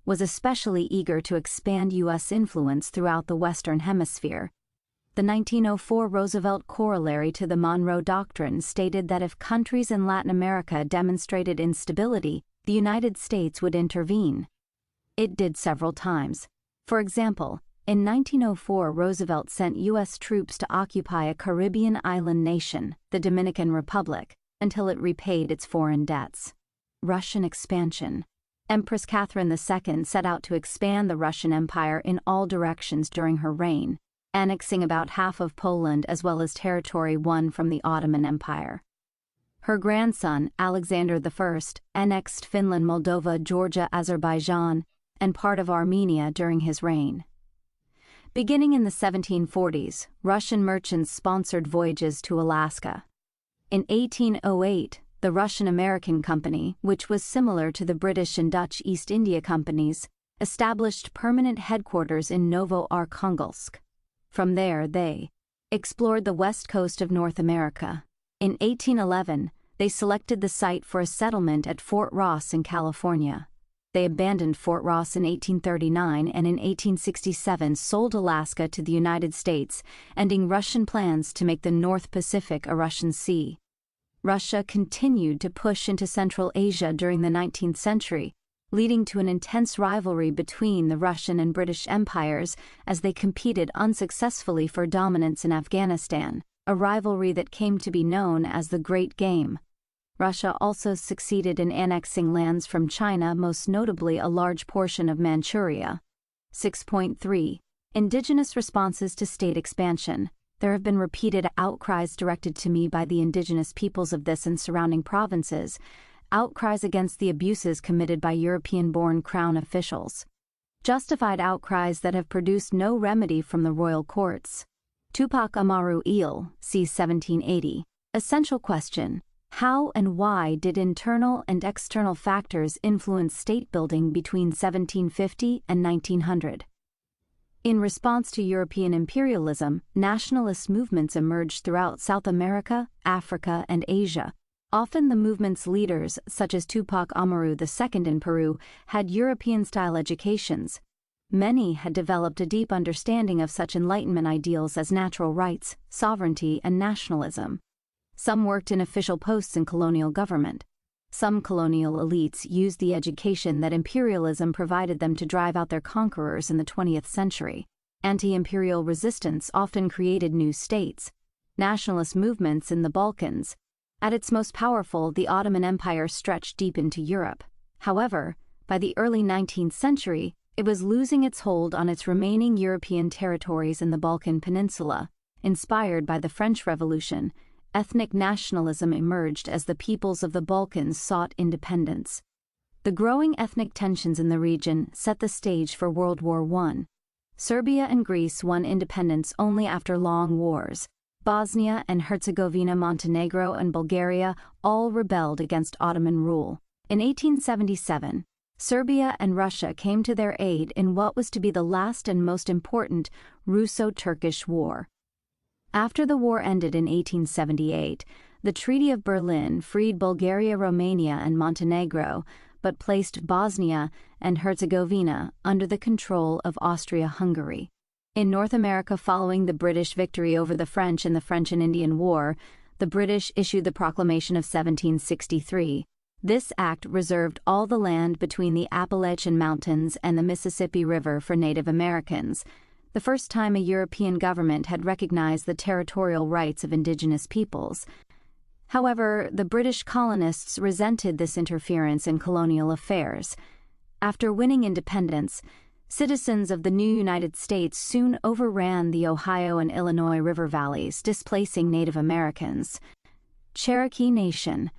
was especially eager to expand U.S. influence throughout the Western Hemisphere. The 1904 Roosevelt corollary to the Monroe Doctrine stated that if countries in Latin America demonstrated instability, the United States would intervene. It did several times. For example, in 1904, Roosevelt sent U.S. troops to occupy a Caribbean island nation, the Dominican Republic, until it repaid its foreign debts. Russian expansion. Empress Catherine II set out to expand the Russian Empire in all directions during her reign, annexing about half of Poland as well as territory won from the Ottoman Empire. Her grandson, Alexander I, annexed Finland, Moldova, Georgia, Azerbaijan, and part of Armenia during his reign. Beginning in the 1740s, Russian merchants sponsored voyages to Alaska. In 1808, the Russian-American Company, which was similar to the British and Dutch East India Companies, established permanent headquarters in Novo-Arkhanggelsk. From there, they explored the west coast of North America. In 1811, they selected the site for a settlement at Fort Ross in California. They abandoned Fort Ross in 1839 and in 1867 sold Alaska to the United States, ending Russian plans to make the North Pacific a Russian sea. Russia continued to push into Central Asia during the 19th century, leading to an intense rivalry between the Russian and British empires as they competed unsuccessfully for dominance in Afghanistan, a rivalry that came to be known as the Great Game. Russia also succeeded in annexing lands from China, most notably a large portion of Manchuria. 6.3. Indigenous responses to state expansion. There have been repeated outcries directed to me by the indigenous peoples of this and surrounding provinces, outcries against the abuses committed by European-born crown officials. Justified outcries that have produced no remedy from the royal courts. Tupac Amaru Il, c. 1780. Essential question: how and why did internal and external factors influence state building between 1750 and 1900? In response to European imperialism, nationalist movements emerged throughout South America, Africa, and Asia. Often the movement's leaders, such as Tupac Amaru II in Peru, had European-style educations. Many had developed a deep understanding of such Enlightenment ideals as natural rights, sovereignty, and nationalism. Some worked in official posts in colonial government. Some colonial elites used the education that imperialism provided them to drive out their conquerors in the 20th century. Anti-imperial resistance often created new states. Nationalist movements in the Balkans. At its most powerful, the Ottoman Empire stretched deep into Europe. However, by the early 19th century, it was losing its hold on its remaining European territories in the Balkan Peninsula. Inspired by the French Revolution, ethnic nationalism emerged as the peoples of the Balkans sought independence. The growing ethnic tensions in the region set the stage for World War I. Serbia and Greece won independence only after long wars. Bosnia and Herzegovina, Montenegro, and Bulgaria all rebelled against Ottoman rule. In 1877, Serbia and Russia came to their aid in what was to be the last and most important Russo-Turkish War. After the war ended in 1878, the Treaty of Berlin freed Bulgaria, Romania, and Montenegro, but placed Bosnia and Herzegovina under the control of Austria-Hungary. In North America, following the British victory over the French in the French and Indian War, the British issued the Proclamation of 1763. This act reserved all the land between the Appalachian Mountains and the Mississippi River for Native Americans, the first time a European government had recognized the territorial rights of indigenous peoples. However, the British colonists resented this interference in colonial affairs. After winning independence, citizens of the new United States soon overran the Ohio and Illinois river valleys, displacing Native Americans. Cherokee Nation.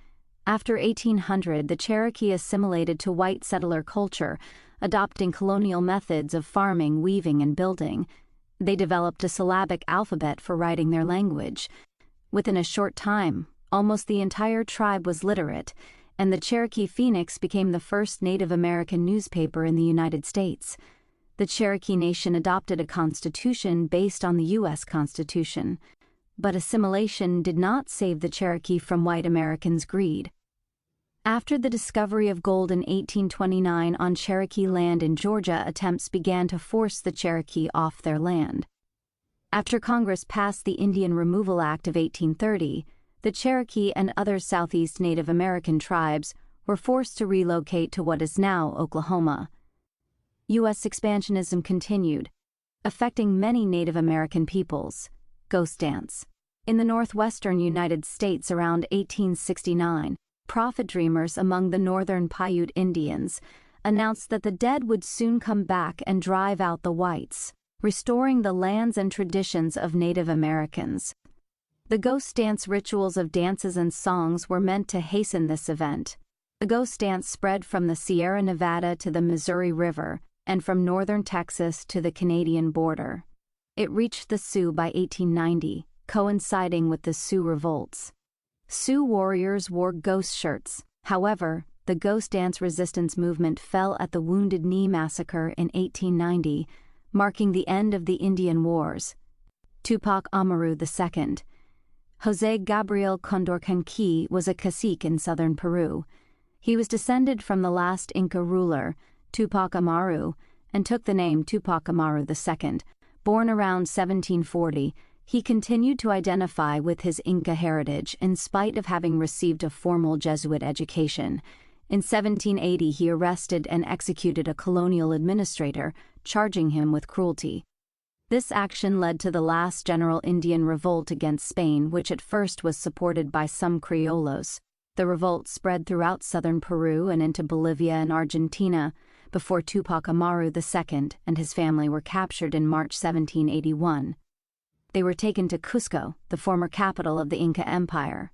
After 1800, the Cherokee assimilated to white settler culture, adopting colonial methods of farming, weaving, and building. They developed a syllabic alphabet for writing their language. Within a short time, almost the entire tribe was literate, and the Cherokee Phoenix became the first Native American newspaper in the United States. The Cherokee Nation adopted a constitution based on the U.S. Constitution, but assimilation did not save the Cherokee from white Americans' greed. After the discovery of gold in 1829 on Cherokee land in Georgia, attempts began to force the Cherokee off their land. After Congress passed the Indian Removal Act of 1830, the Cherokee and other Southeast Native American tribes were forced to relocate to what is now Oklahoma. U.S. expansionism continued, affecting many Native American peoples. Ghost dance. In the northwestern United States around 1869, prophet dreamers among the northern Paiute Indians announced that the dead would soon come back and drive out the whites, restoring the lands and traditions of Native Americans. The ghost dance rituals of dances and songs were meant to hasten this event. The ghost dance spread from the Sierra Nevada to the Missouri River and from northern Texas to the Canadian border. It reached the Sioux by 1890, coinciding with the Sioux revolts. Sioux warriors wore ghost shirts. However, the ghost dance resistance movement fell at the Wounded Knee Massacre in 1890, marking the end of the Indian Wars. Tupac Amaru II. José Gabriel Condorcanqui was a cacique in southern Peru. He was descended from the last Inca ruler, Tupac Amaru, and took the name Tupac Amaru II. Born around 1740, he continued to identify with his Inca heritage in spite of having received a formal Jesuit education. In 1780, he arrested and executed a colonial administrator, charging him with cruelty. This action led to the last general Indian revolt against Spain, which at first was supported by some criollos. The revolt spread throughout southern Peru and into Bolivia and Argentina, before Tupac Amaru II and his family were captured in March 1781. They were taken to Cusco, the former capital of the Inca Empire.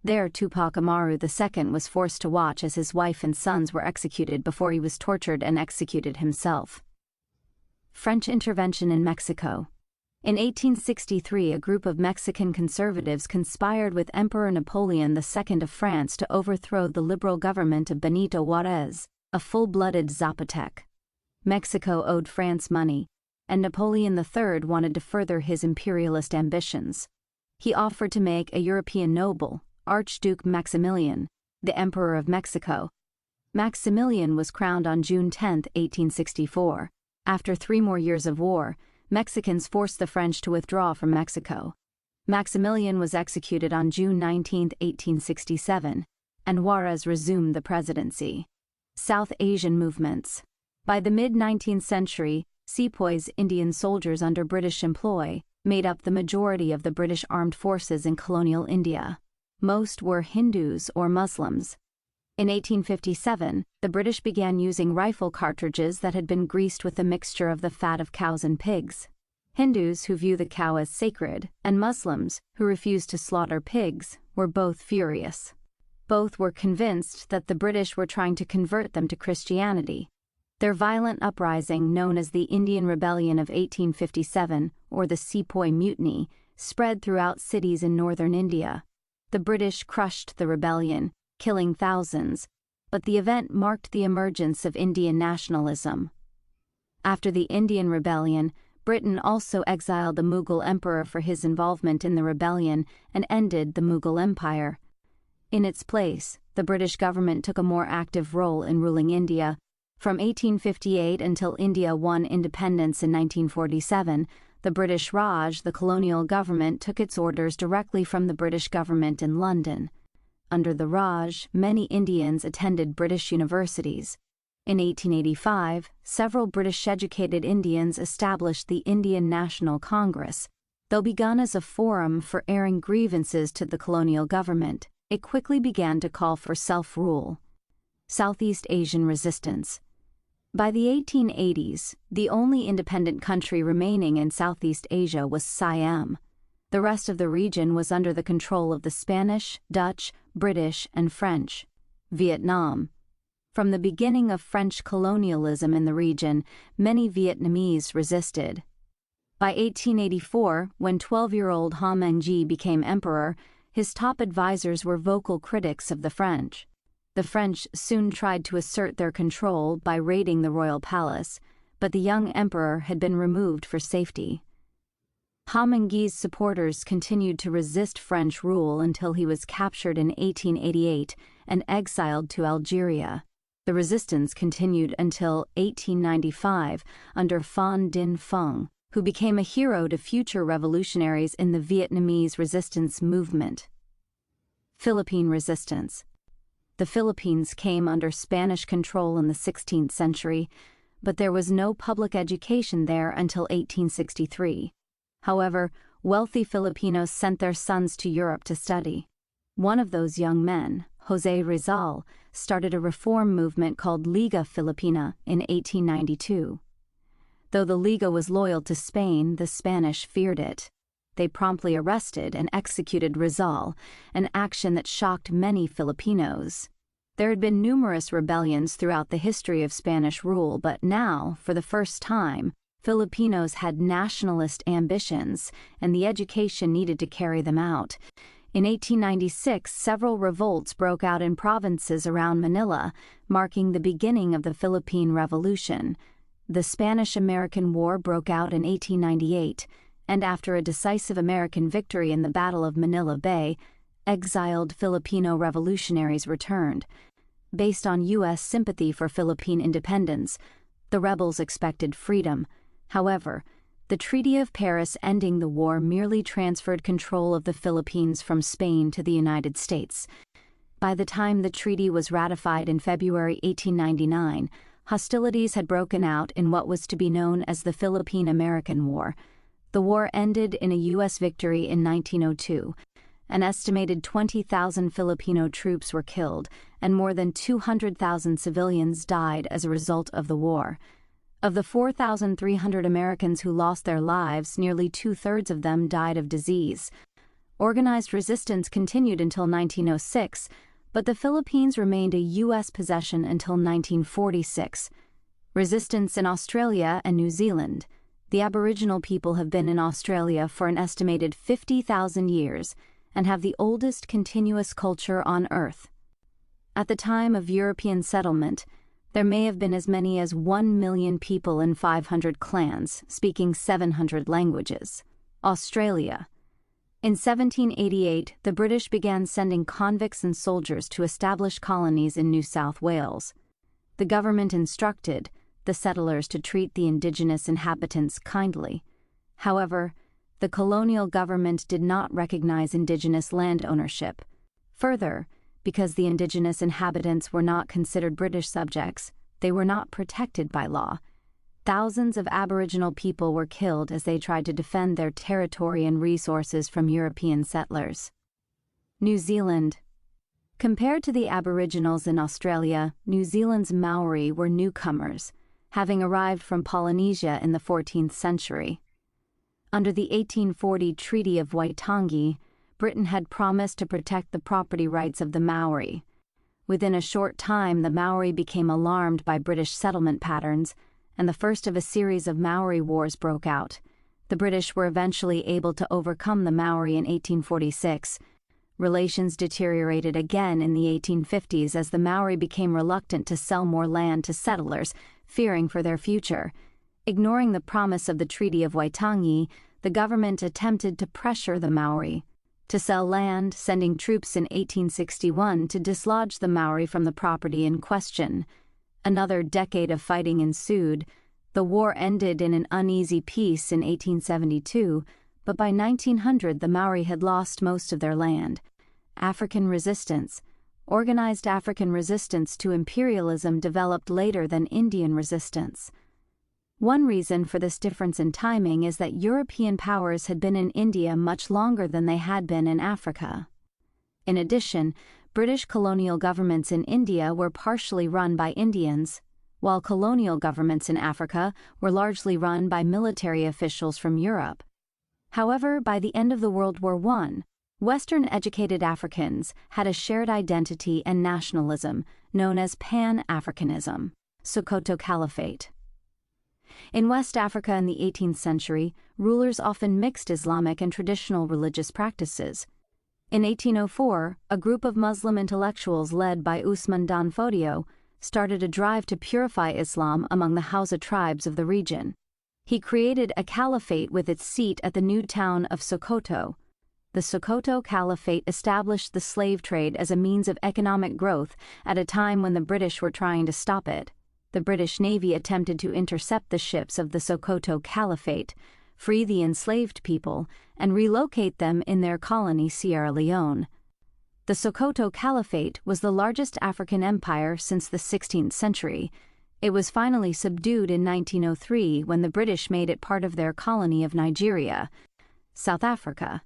There, Tupac Amaru II was forced to watch as his wife and sons were executed before he was tortured and executed himself. French intervention in Mexico. In 1863, a group of Mexican conservatives conspired with Emperor Napoleon II of France to overthrow the liberal government of Benito Juárez, a full-blooded Zapotec. Mexico owed France money, and Napoleon III wanted to further his imperialist ambitions. He offered to make a European noble, Archduke Maximilian, the Emperor of Mexico. Maximilian was crowned on June 10, 1864. After 3 more years of war, Mexicans forced the French to withdraw from Mexico. Maximilian was executed on June 19, 1867, and Juárez resumed the presidency. South Asian movements. By the mid-19th century, Sepoys, Indian soldiers under British employ, made up the majority of the British armed forces in colonial India. Most were Hindus or Muslims. In 1857, the British began using rifle cartridges that had been greased with a mixture of the fat of cows and pigs. Hindus, who view the cow as sacred, and Muslims, who refused to slaughter pigs, were both furious. Both were convinced that the British were trying to convert them to Christianity. Their violent uprising, known as the Indian Rebellion of 1857, or the Sepoy Mutiny, spread throughout cities in northern India. The British crushed the rebellion, killing thousands, but the event marked the emergence of Indian nationalism. After the Indian Rebellion, Britain also exiled the Mughal emperor for his involvement in the rebellion and ended the Mughal Empire. In its place, the British government took a more active role in ruling India. From 1858 until India won independence in 1947, the British Raj, the colonial government, took its orders directly from the British government in London. Under the Raj, many Indians attended British universities. In 1885, several British-educated Indians established the Indian National Congress. Though begun as a forum for airing grievances to the colonial government, it quickly began to call for self-rule. Southeast Asian resistance. By the 1880s, the only independent country remaining in Southeast Asia was Siam. The rest of the region was under the control of the Spanish, Dutch, British, and French. Vietnam. From the beginning of French colonialism in the region, many Vietnamese resisted. By 1884, when 12-year-old Ha Meng-ji became emperor, his top advisors were vocal critics of the French. The French soon tried to assert their control by raiding the royal palace, but the young emperor had been removed for safety. Ha Meng-ji's supporters continued to resist French rule until he was captured in 1888 and exiled to Algeria. The resistance continued until 1895 under Phan Dinh Phung, who became a hero to future revolutionaries in the Vietnamese resistance movement. Philippine resistance. The Philippines came under Spanish control in the 16th century, but there was no public education there until 1863. However, wealthy Filipinos sent their sons to Europe to study. One of those young men, José Rizal, started a reform movement called Liga Filipina in 1892. Though the Liga was loyal to Spain, the Spanish feared it. They promptly arrested and executed Rizal, an action that shocked many Filipinos. There had been numerous rebellions throughout the history of Spanish rule, but now, for the first time, Filipinos had nationalist ambitions, and the education needed to carry them out. In 1896, several revolts broke out in provinces around Manila, marking the beginning of the Philippine Revolution. The Spanish-American War broke out in 1898, and after a decisive American victory in the Battle of Manila Bay, exiled Filipino revolutionaries returned. Based on U.S. sympathy for Philippine independence, the rebels expected freedom. However, the Treaty of Paris ending the war merely transferred control of the Philippines from Spain to the United States. By the time the treaty was ratified in February 1899, hostilities had broken out in what was to be known as the Philippine-American War. The war ended in a U.S. victory in 1902. An estimated 20,000 Filipino troops were killed, and more than 200,000 civilians died as a result of the war. Of the 4,300 Americans who lost their lives, nearly two-thirds of them died of disease. Organized resistance continued until 1906, but the Philippines remained a U.S. possession until 1946. Resistance in Australia and New Zealand. The Aboriginal people have been in Australia for an estimated 50,000 years and have the oldest continuous culture on Earth. At the time of European settlement, there may have been as many as 1 million people in 500 clans, speaking 700 languages. Australia. In 1788, the British began sending convicts and soldiers to establish colonies in New South Wales. The government instructed the settlers to treat the indigenous inhabitants kindly. However, the colonial government did not recognize indigenous land ownership. Further, because the indigenous inhabitants were not considered British subjects, they were not protected by law. Thousands of Aboriginal people were killed as they tried to defend their territory and resources from European settlers. New Zealand. Compared to the Aboriginals in Australia, New Zealand's Maori were newcomers, having arrived from Polynesia in the 14th century. Under the 1840 Treaty of Waitangi, Britain had promised to protect the property rights of the Maori. Within a short time, the Maori became alarmed by British settlement patterns, and the first of a series of Maori wars broke out. The British were eventually able to overcome the Maori in 1846. Relations deteriorated again in the 1850s as the Maori became reluctant to sell more land to settlers, fearing for their future. Ignoring the promise of the Treaty of Waitangi, the government attempted to pressure the Maori to sell land, sending troops in 1861 to dislodge the Maori from the property in question. Another decade of fighting ensued. The war ended in an uneasy peace in 1872, but by 1900 the Maori had lost most of their land. African resistance. Organized African resistance to imperialism developed later than Indian resistance. One reason for this difference in timing is that European powers had been in India much longer than they had been in Africa. In addition, British colonial governments in India were partially run by Indians, while colonial governments in Africa were largely run by military officials from Europe. However, by the end of the World War I, Western-educated Africans had a shared identity and nationalism known as Pan-Africanism, Sokoto Caliphate. In West Africa in the 18th century, rulers often mixed Islamic and traditional religious practices. In 1804, a group of Muslim intellectuals led by Usman Dan Fodio started a drive to purify Islam among the Hausa tribes of the region. He created a caliphate with its seat at the new town of Sokoto. The Sokoto Caliphate established the slave trade as a means of economic growth at a time when the British were trying to stop it. The British Navy attempted to intercept the ships of the Sokoto Caliphate, free the enslaved people, and relocate them in their colony Sierra Leone. The Sokoto Caliphate was the largest African empire since the 16th century. It was finally subdued in 1903 when the British made it part of their colony of Nigeria. South Africa.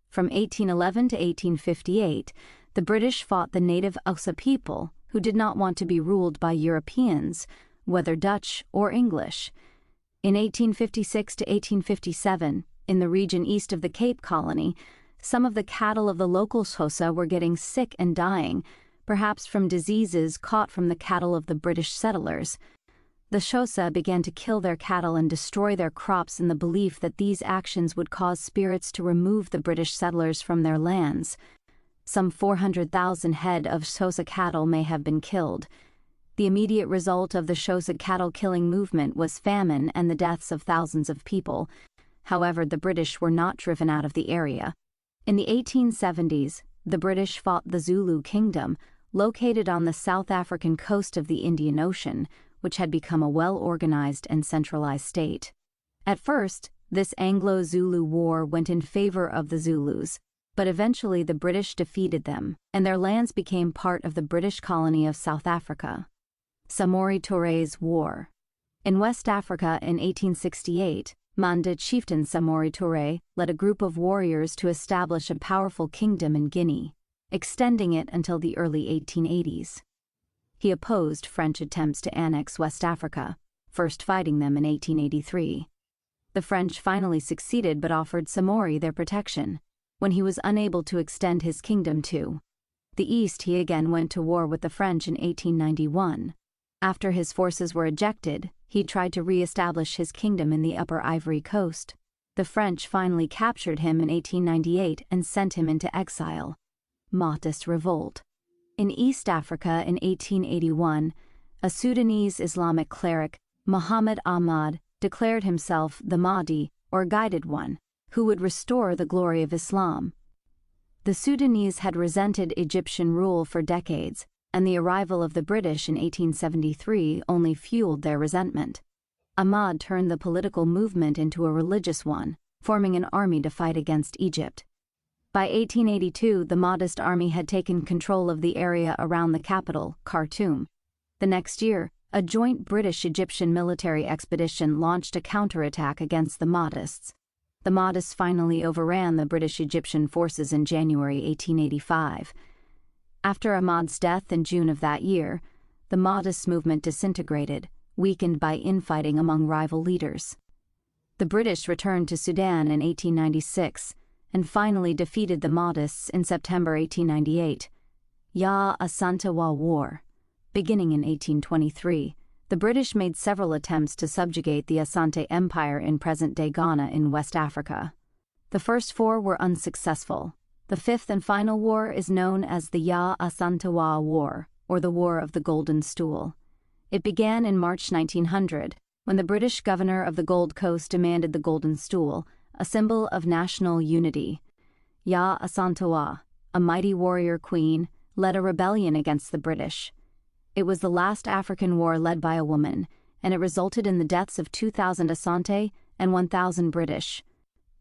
From 1811 to 1858, the British fought the native Hausa people, who did not want to be ruled by Europeans, whether Dutch or English. In 1856 to 1857, in the region east of the Cape Colony, some of the cattle of the local Xhosa were getting sick and dying, perhaps from diseases caught from the cattle of the British settlers. the Xhosa began to kill their cattle and destroy their crops in the belief that these actions would cause spirits to remove the British settlers from their lands. Some 400,000 head of Xhosa cattle may have been killed. The immediate result of the Xhosa cattle-killing movement was famine and the deaths of thousands of people. However, the British were not driven out of the area. In the 1870s, the British fought the Zulu Kingdom, located on the South African coast of the Indian Ocean, which had become a well-organized and centralized state. At first, this Anglo-Zulu war went in favor of the Zulus, but eventually the British defeated them, and their lands became part of the British colony of South Africa. Samori Touré's War. In West Africa in 1868, Manda chieftain Samori Touré led a group of warriors to establish a powerful kingdom in Guinea, extending it until the early 1880s. He opposed French attempts to annex West Africa, first fighting them in 1883. The French finally succeeded but offered Samori their protection, when he was unable to extend his kingdom to the east. He again went to war with the French in 1891. After his forces were ejected, he tried to re-establish his kingdom in the Upper Ivory Coast. The French finally captured him in 1898 and sent him into exile. Mahdist Revolt. In East Africa in 1881, a Sudanese Islamic cleric, Muhammad Ahmad, declared himself the Mahdi, or Guided One, who would restore the glory of Islam. The Sudanese had resented Egyptian rule for decades, and the arrival of the British in 1873 only fueled their resentment. Ahmad turned the political movement into a religious one, forming an army to fight against Egypt. By 1882, the Mahdist army had taken control of the area around the capital, Khartoum. The next year, a joint British-Egyptian military expedition launched a counterattack against the Mahdists. The Mahdists finally overran the British-Egyptian forces in January 1885. After Ahmad's death in June of that year, the Mahdist movement disintegrated, weakened by infighting among rival leaders. The British returned to Sudan in 1896 and finally defeated the Mahdists in September 1898. Ya Asantewaa War. Beginning in 1823, the British made several attempts to subjugate the Asante Empire in present-day Ghana in West Africa. The first four were unsuccessful. The fifth and final war is known as the Ya Asantewaa War, or the War of the Golden Stool. It began in March 1900, when the British governor of the Gold Coast demanded the Golden Stool, a symbol of national unity. Ya Asantewaa, a mighty warrior queen, led a rebellion against the British. It was the last African war led by a woman, and it resulted in the deaths of 2,000 Asante and 1,000 British.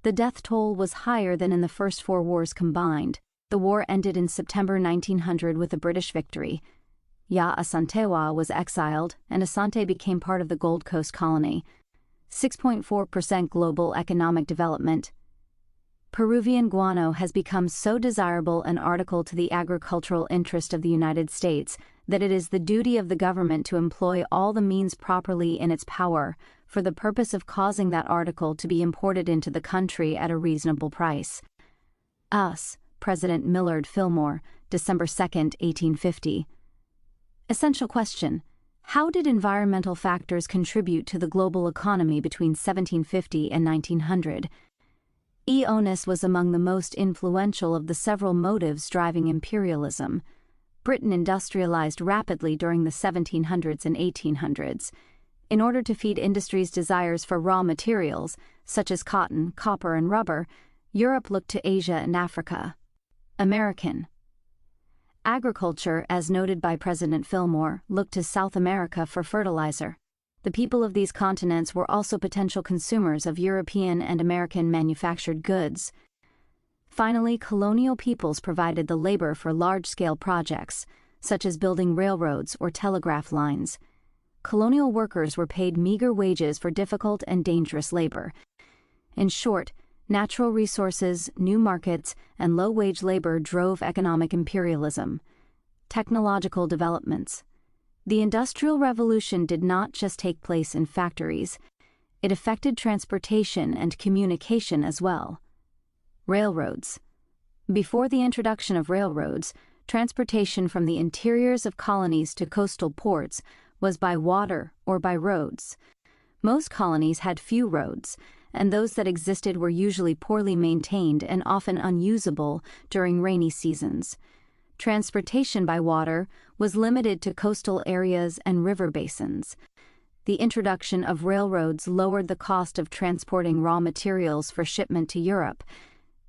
The death toll was higher than in the first four wars combined. The war ended in September 1900 with a British victory. Ya Asantewaa was exiled, and Asante became part of the Gold Coast colony. 6.4% global economic development. Peruvian guano has become so desirable an article to the agricultural interest of the United States that it is the duty of the government to employ all the means properly in its power for the purpose of causing that article to be imported into the country at a reasonable price. Us, President Millard Fillmore, December 2, 1850. Essential question: how did environmental factors contribute to the global economy between 1750 and 1900? Onus was among the most influential of the several motives driving imperialism. Britain industrialized rapidly during the 1700s and 1800s. In order to feed industry's desires for raw materials, such as cotton, copper, and rubber, Europe looked to Asia and Africa. American agriculture, as noted by President Fillmore, looked to South America for fertilizer. The people of these continents were also potential consumers of European and American manufactured goods. Finally, colonial peoples provided the labor for large-scale projects, such as building railroads or telegraph lines. Colonial workers were paid meager wages for difficult and dangerous labor. In short, natural resources, new markets, and low-wage labor drove economic imperialism. Technological developments. The Industrial Revolution did not just take place in factories. It affected transportation and communication as well. Railroads. Before the introduction of railroads, transportation from the interiors of colonies to coastal ports was by water or by roads. Most colonies had few roads, and those that existed were usually poorly maintained and often unusable during rainy seasons. Transportation by water was limited to coastal areas and river basins. The introduction of railroads lowered the cost of transporting raw materials for shipment to Europe.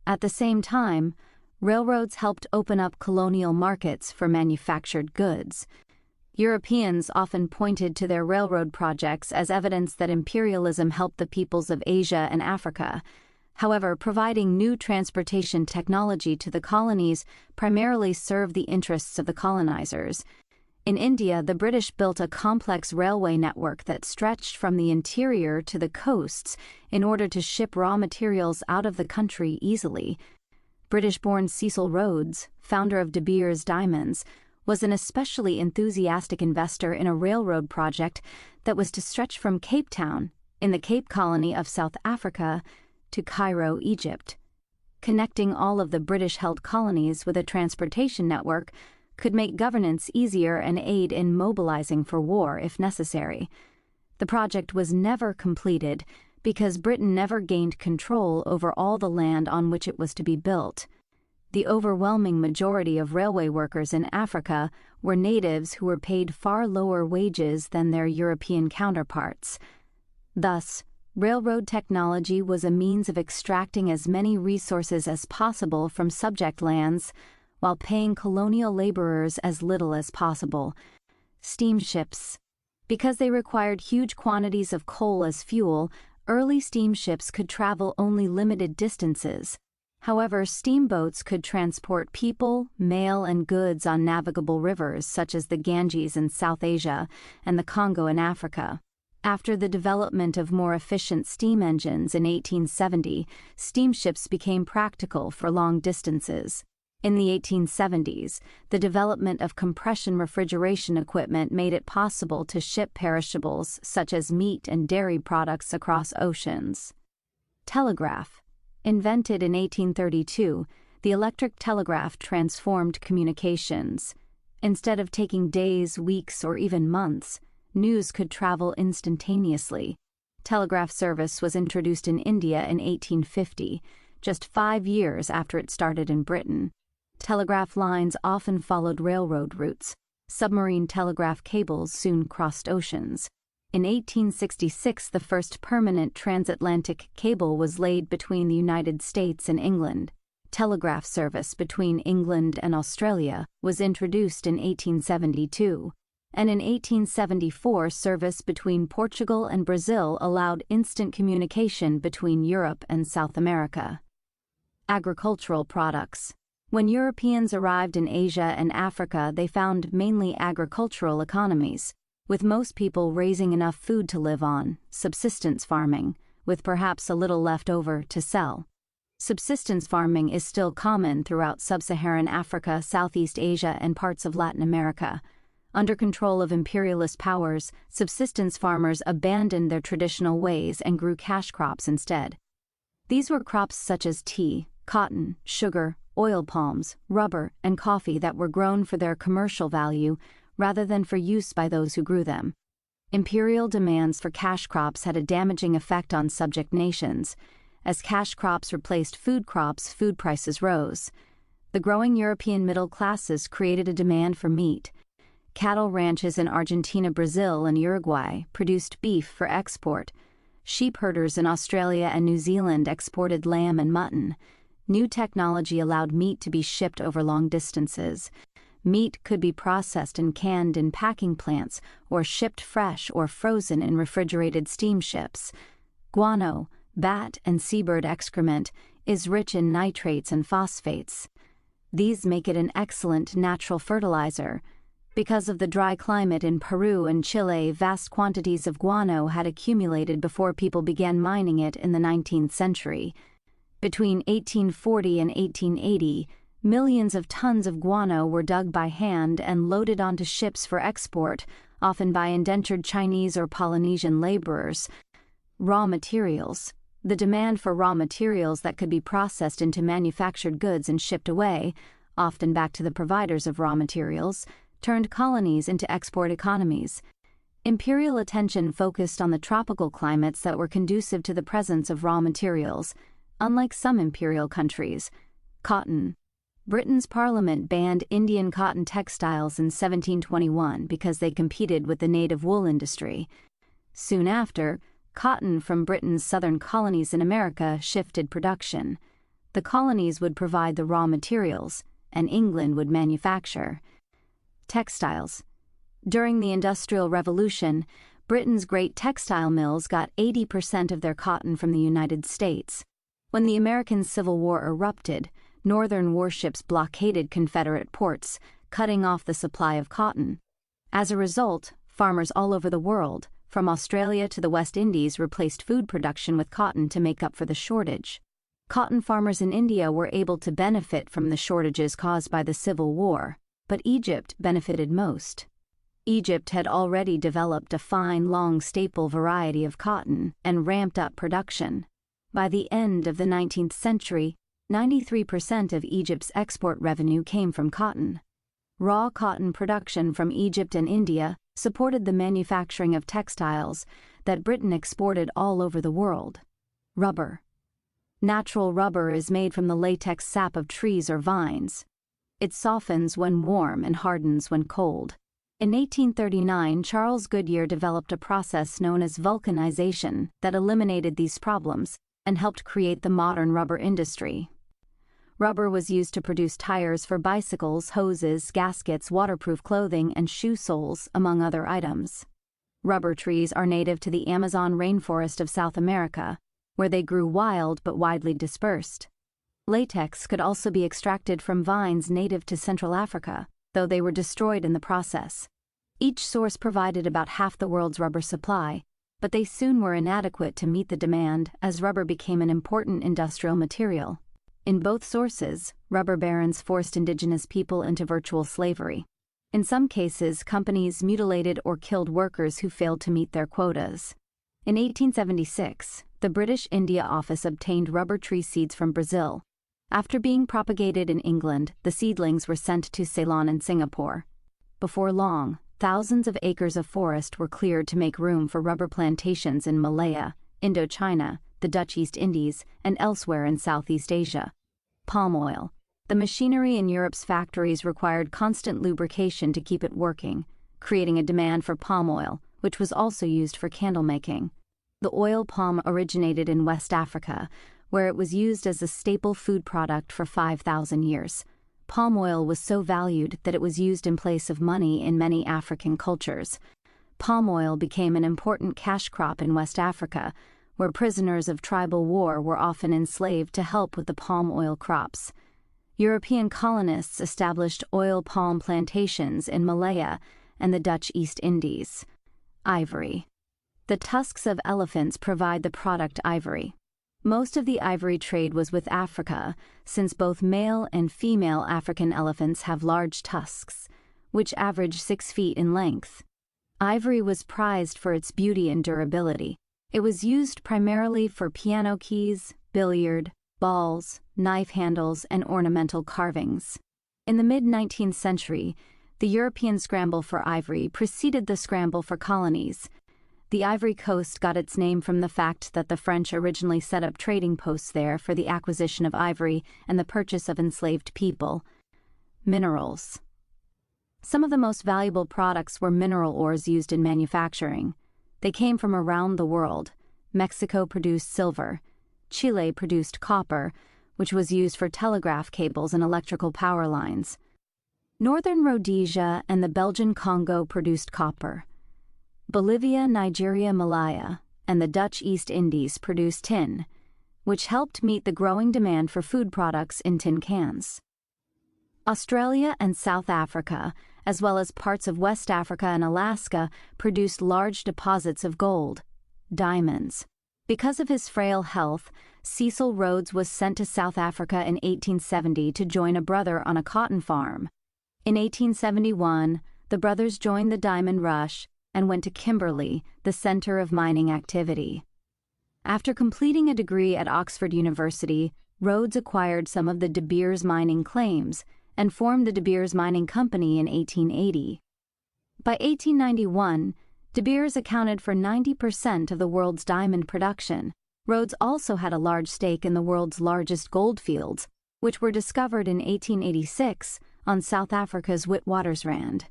At the same time, railroads helped open up colonial markets for manufactured goods. Europeans often pointed to their railroad projects as evidence that imperialism helped the peoples of Asia and Africa. However, providing new transportation technology to the colonies primarily served the interests of the colonizers. In India, the British built a complex railway network that stretched from the interior to the coasts in order to ship raw materials out of the country easily. British-born Cecil Rhodes, founder of De Beers Diamonds, was an especially enthusiastic investor in a railroad project that was to stretch from Cape Town, in the Cape Colony of South Africa, to Cairo, Egypt. Connecting all of the British-held colonies with a transportation network could make governance easier and aid in mobilizing for war if necessary. The project was never completed because Britain never gained control over all the land on which it was to be built. The overwhelming majority of railway workers in Africa were natives who were paid far lower wages than their European counterparts. Thus, railroad technology was a means of extracting as many resources as possible from subject lands while paying colonial laborers as little as possible. Steamships. Because they required huge quantities of coal as fuel, early steamships could travel only limited distances. However, steamboats could transport people, mail, and goods on navigable rivers such as the Ganges in South Asia and the Congo in Africa. After the development of more efficient steam engines in 1870, steamships became practical for long distances. In the 1870s, the development of compression refrigeration equipment made it possible to ship perishables such as meat and dairy products across oceans. Telegraph. Invented in 1832, the electric telegraph transformed communications. Instead of taking days, weeks, or even months, news could travel instantaneously. Telegraph service was introduced in India in 1850, just 5 years after it started in Britain. Telegraph lines often followed railroad routes. Submarine telegraph cables soon crossed oceans. In 1866, the first permanent transatlantic cable was laid between the United States and England. Telegraph service between England and Australia was introduced in 1872, and in 1874 service between Portugal and Brazil allowed instant communication between Europe and South America. Agricultural products. When Europeans arrived in Asia and Africa, they found mainly agricultural economies, with most people raising enough food to live on, subsistence farming, with perhaps a little left over to sell. Subsistence farming is still common throughout sub-Saharan Africa, Southeast Asia, and parts of Latin America. Under control of imperialist powers, subsistence farmers abandoned their traditional ways and grew cash crops instead. These were crops such as tea, cotton, sugar, oil palms, rubber, and coffee that were grown for their commercial value rather than for use by those who grew them. Imperial demands for cash crops had a damaging effect on subject nations. As cash crops replaced food crops, food prices rose. The growing European middle classes created a demand for meat. Cattle ranches in Argentina, Brazil, and Uruguay produced beef for export. Sheep herders in Australia and New Zealand exported lamb and mutton. New technology allowed meat to be shipped over long distances. Meat could be processed and canned in packing plants or shipped fresh or frozen in refrigerated steamships. Guano, bat and seabird excrement, is rich in nitrates and phosphates. These make it an excellent natural fertilizer. Because of the dry climate in Peru and Chile, vast quantities of guano had accumulated before people began mining it in the 19th century. Between 1840 and 1880, millions of tons of guano were dug by hand and loaded onto ships for export, often by indentured Chinese or Polynesian laborers. Raw materials. The demand for raw materials that could be processed into manufactured goods and shipped away, often back to the providers of raw materials, turned colonies into export economies. Imperial attention focused on the tropical climates that were conducive to the presence of raw materials, unlike some imperial countries. Cotton. Britain's parliament banned Indian cotton textiles in 1721 because they competed with the native wool industry. Soon after, cotton from Britain's southern colonies in America shifted production. The colonies would provide the raw materials, and England would manufacture. Textiles. During the Industrial Revolution, Britain's great textile mills got 80% of their cotton from the United States. When the American Civil War erupted, Northern warships blockaded Confederate ports, cutting off the supply of cotton. As a result, farmers all over the world, from Australia to the West Indies, replaced food production with cotton to make up for the shortage. Cotton farmers in India were able to benefit from the shortages caused by the Civil War, but Egypt benefited most. Egypt had already developed a fine, long staple variety of cotton and ramped up production. By the end of the 19th century, 93% of Egypt's export revenue came from cotton. Raw cotton production from Egypt and India supported the manufacturing of textiles that Britain exported all over the world. Rubber. Natural rubber is made from the latex sap of trees or vines. It softens when warm and hardens when cold. In 1839, Charles Goodyear developed a process known as vulcanization that eliminated these problems and helped create the modern rubber industry. Rubber was used to produce tires for bicycles, hoses, gaskets, waterproof clothing, and shoe soles, among other items. Rubber trees are native to the Amazon rainforest of South America, where they grew wild but widely dispersed. Latex could also be extracted from vines native to Central Africa, though they were destroyed in the process. Each source provided about half the world's rubber supply, but they soon were inadequate to meet the demand as rubber became an important industrial material. In both sources, rubber barons forced indigenous people into virtual slavery. In some cases, companies mutilated or killed workers who failed to meet their quotas. In 1876, the British India Office obtained rubber tree seeds from Brazil. After being propagated in England, the seedlings were sent to Ceylon and Singapore. Before long, thousands of acres of forest were cleared to make room for rubber plantations in Malaya, Indochina, the Dutch East Indies, and elsewhere in Southeast Asia. Palm oil. The machinery in Europe's factories required constant lubrication to keep it working, creating a demand for palm oil, which was also used for candle making. The oil palm originated in West Africa, where it was used as a staple food product for 5,000 years. Palm oil was so valued that it was used in place of money in many African cultures. Palm oil became an important cash crop in West Africa, where prisoners of tribal war were often enslaved to help with the palm oil crops. European colonists established oil palm plantations in Malaya and the Dutch East Indies. Ivory. The tusks of elephants provide the product ivory. Most of the ivory trade was with Africa, since both male and female African elephants have large tusks, which average 6 feet in length. Ivory was prized for its beauty and durability. It was used primarily for piano keys, billiard, balls, knife handles, and ornamental carvings. In the mid-19th century, the European scramble for ivory preceded the scramble for colonies. The Ivory Coast got its name from the fact that the French originally set up trading posts there for the acquisition of ivory and the purchase of enslaved people. Minerals. Some of the most valuable products were mineral ores used in manufacturing. They came from around the world. Mexico produced silver. Chile produced copper, which was used for telegraph cables and electrical power lines. Northern Rhodesia and the Belgian Congo produced copper. Bolivia, Nigeria, Malaya, and the Dutch East Indies produced tin, which helped meet the growing demand for food products in tin cans. Australia and South Africa, as well as parts of West Africa and Alaska, produced large deposits of gold, diamonds. Because of his frail health, Cecil Rhodes was sent to South Africa in 1870 to join a brother on a cotton farm. In 1871, the brothers joined the diamond rush and went to Kimberley, the center of mining activity. After completing a degree at Oxford University, Rhodes acquired some of the De Beers mining claims and formed the De Beers Mining Company in 1880. By 1891, De Beers accounted for 90% of the world's diamond production. Rhodes also had a large stake in the world's largest gold fields, which were discovered in 1886 on South Africa's Witwatersrand.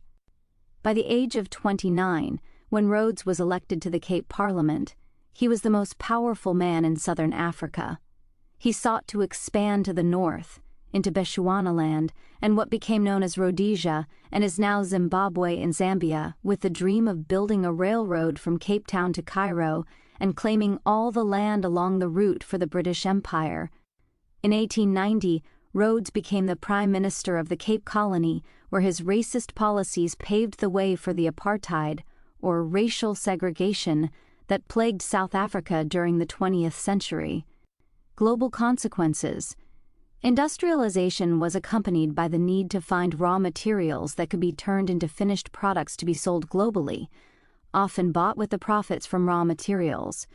By the age of 29, when Rhodes was elected to the Cape Parliament, he was the most powerful man in southern Africa. He sought to expand to the north, into Bechuanaland and what became known as Rhodesia and is now Zimbabwe and Zambia, with the dream of building a railroad from Cape Town to Cairo and claiming all the land along the route for the British Empire. In 1890, Rhodes became the Prime Minister of the Cape Colony, where his racist policies paved the way for the apartheid, or racial segregation, that plagued South Africa during the 20th century. Global consequences. Industrialization was accompanied by the need to find raw materials that could be turned into finished products to be sold globally, often bought with the profits from raw materials.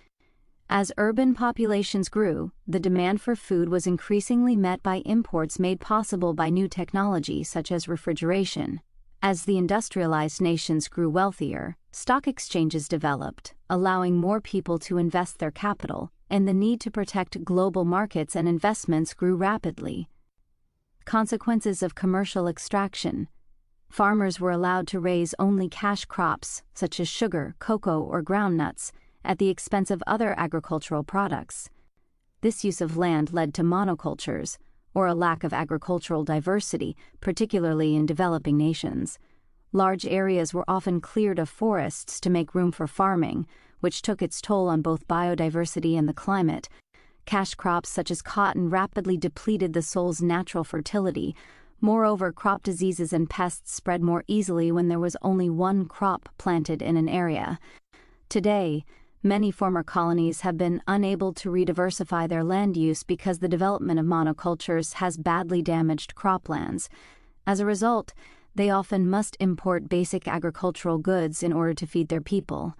As urban populations grew, the demand for food was increasingly met by imports made possible by new technology such as refrigeration. As the industrialized nations grew wealthier, stock exchanges developed, allowing more people to invest their capital, and the need to protect global markets and investments grew rapidly. Consequences of commercial extraction. Farmers were allowed to raise only cash crops, such as sugar, cocoa, or groundnuts, at the expense of other agricultural products. This use of land led to monocultures, or a lack of agricultural diversity, particularly in developing nations. Large areas were often cleared of forests to make room for farming, which took its toll on both biodiversity and the climate. Cash crops such as cotton rapidly depleted the soil's natural fertility. Moreover, crop diseases and pests spread more easily when there was only one crop planted in an area. Today, many former colonies have been unable to rediversify their land use because the development of monocultures has badly damaged croplands. As a result, they often must import basic agricultural goods in order to feed their people.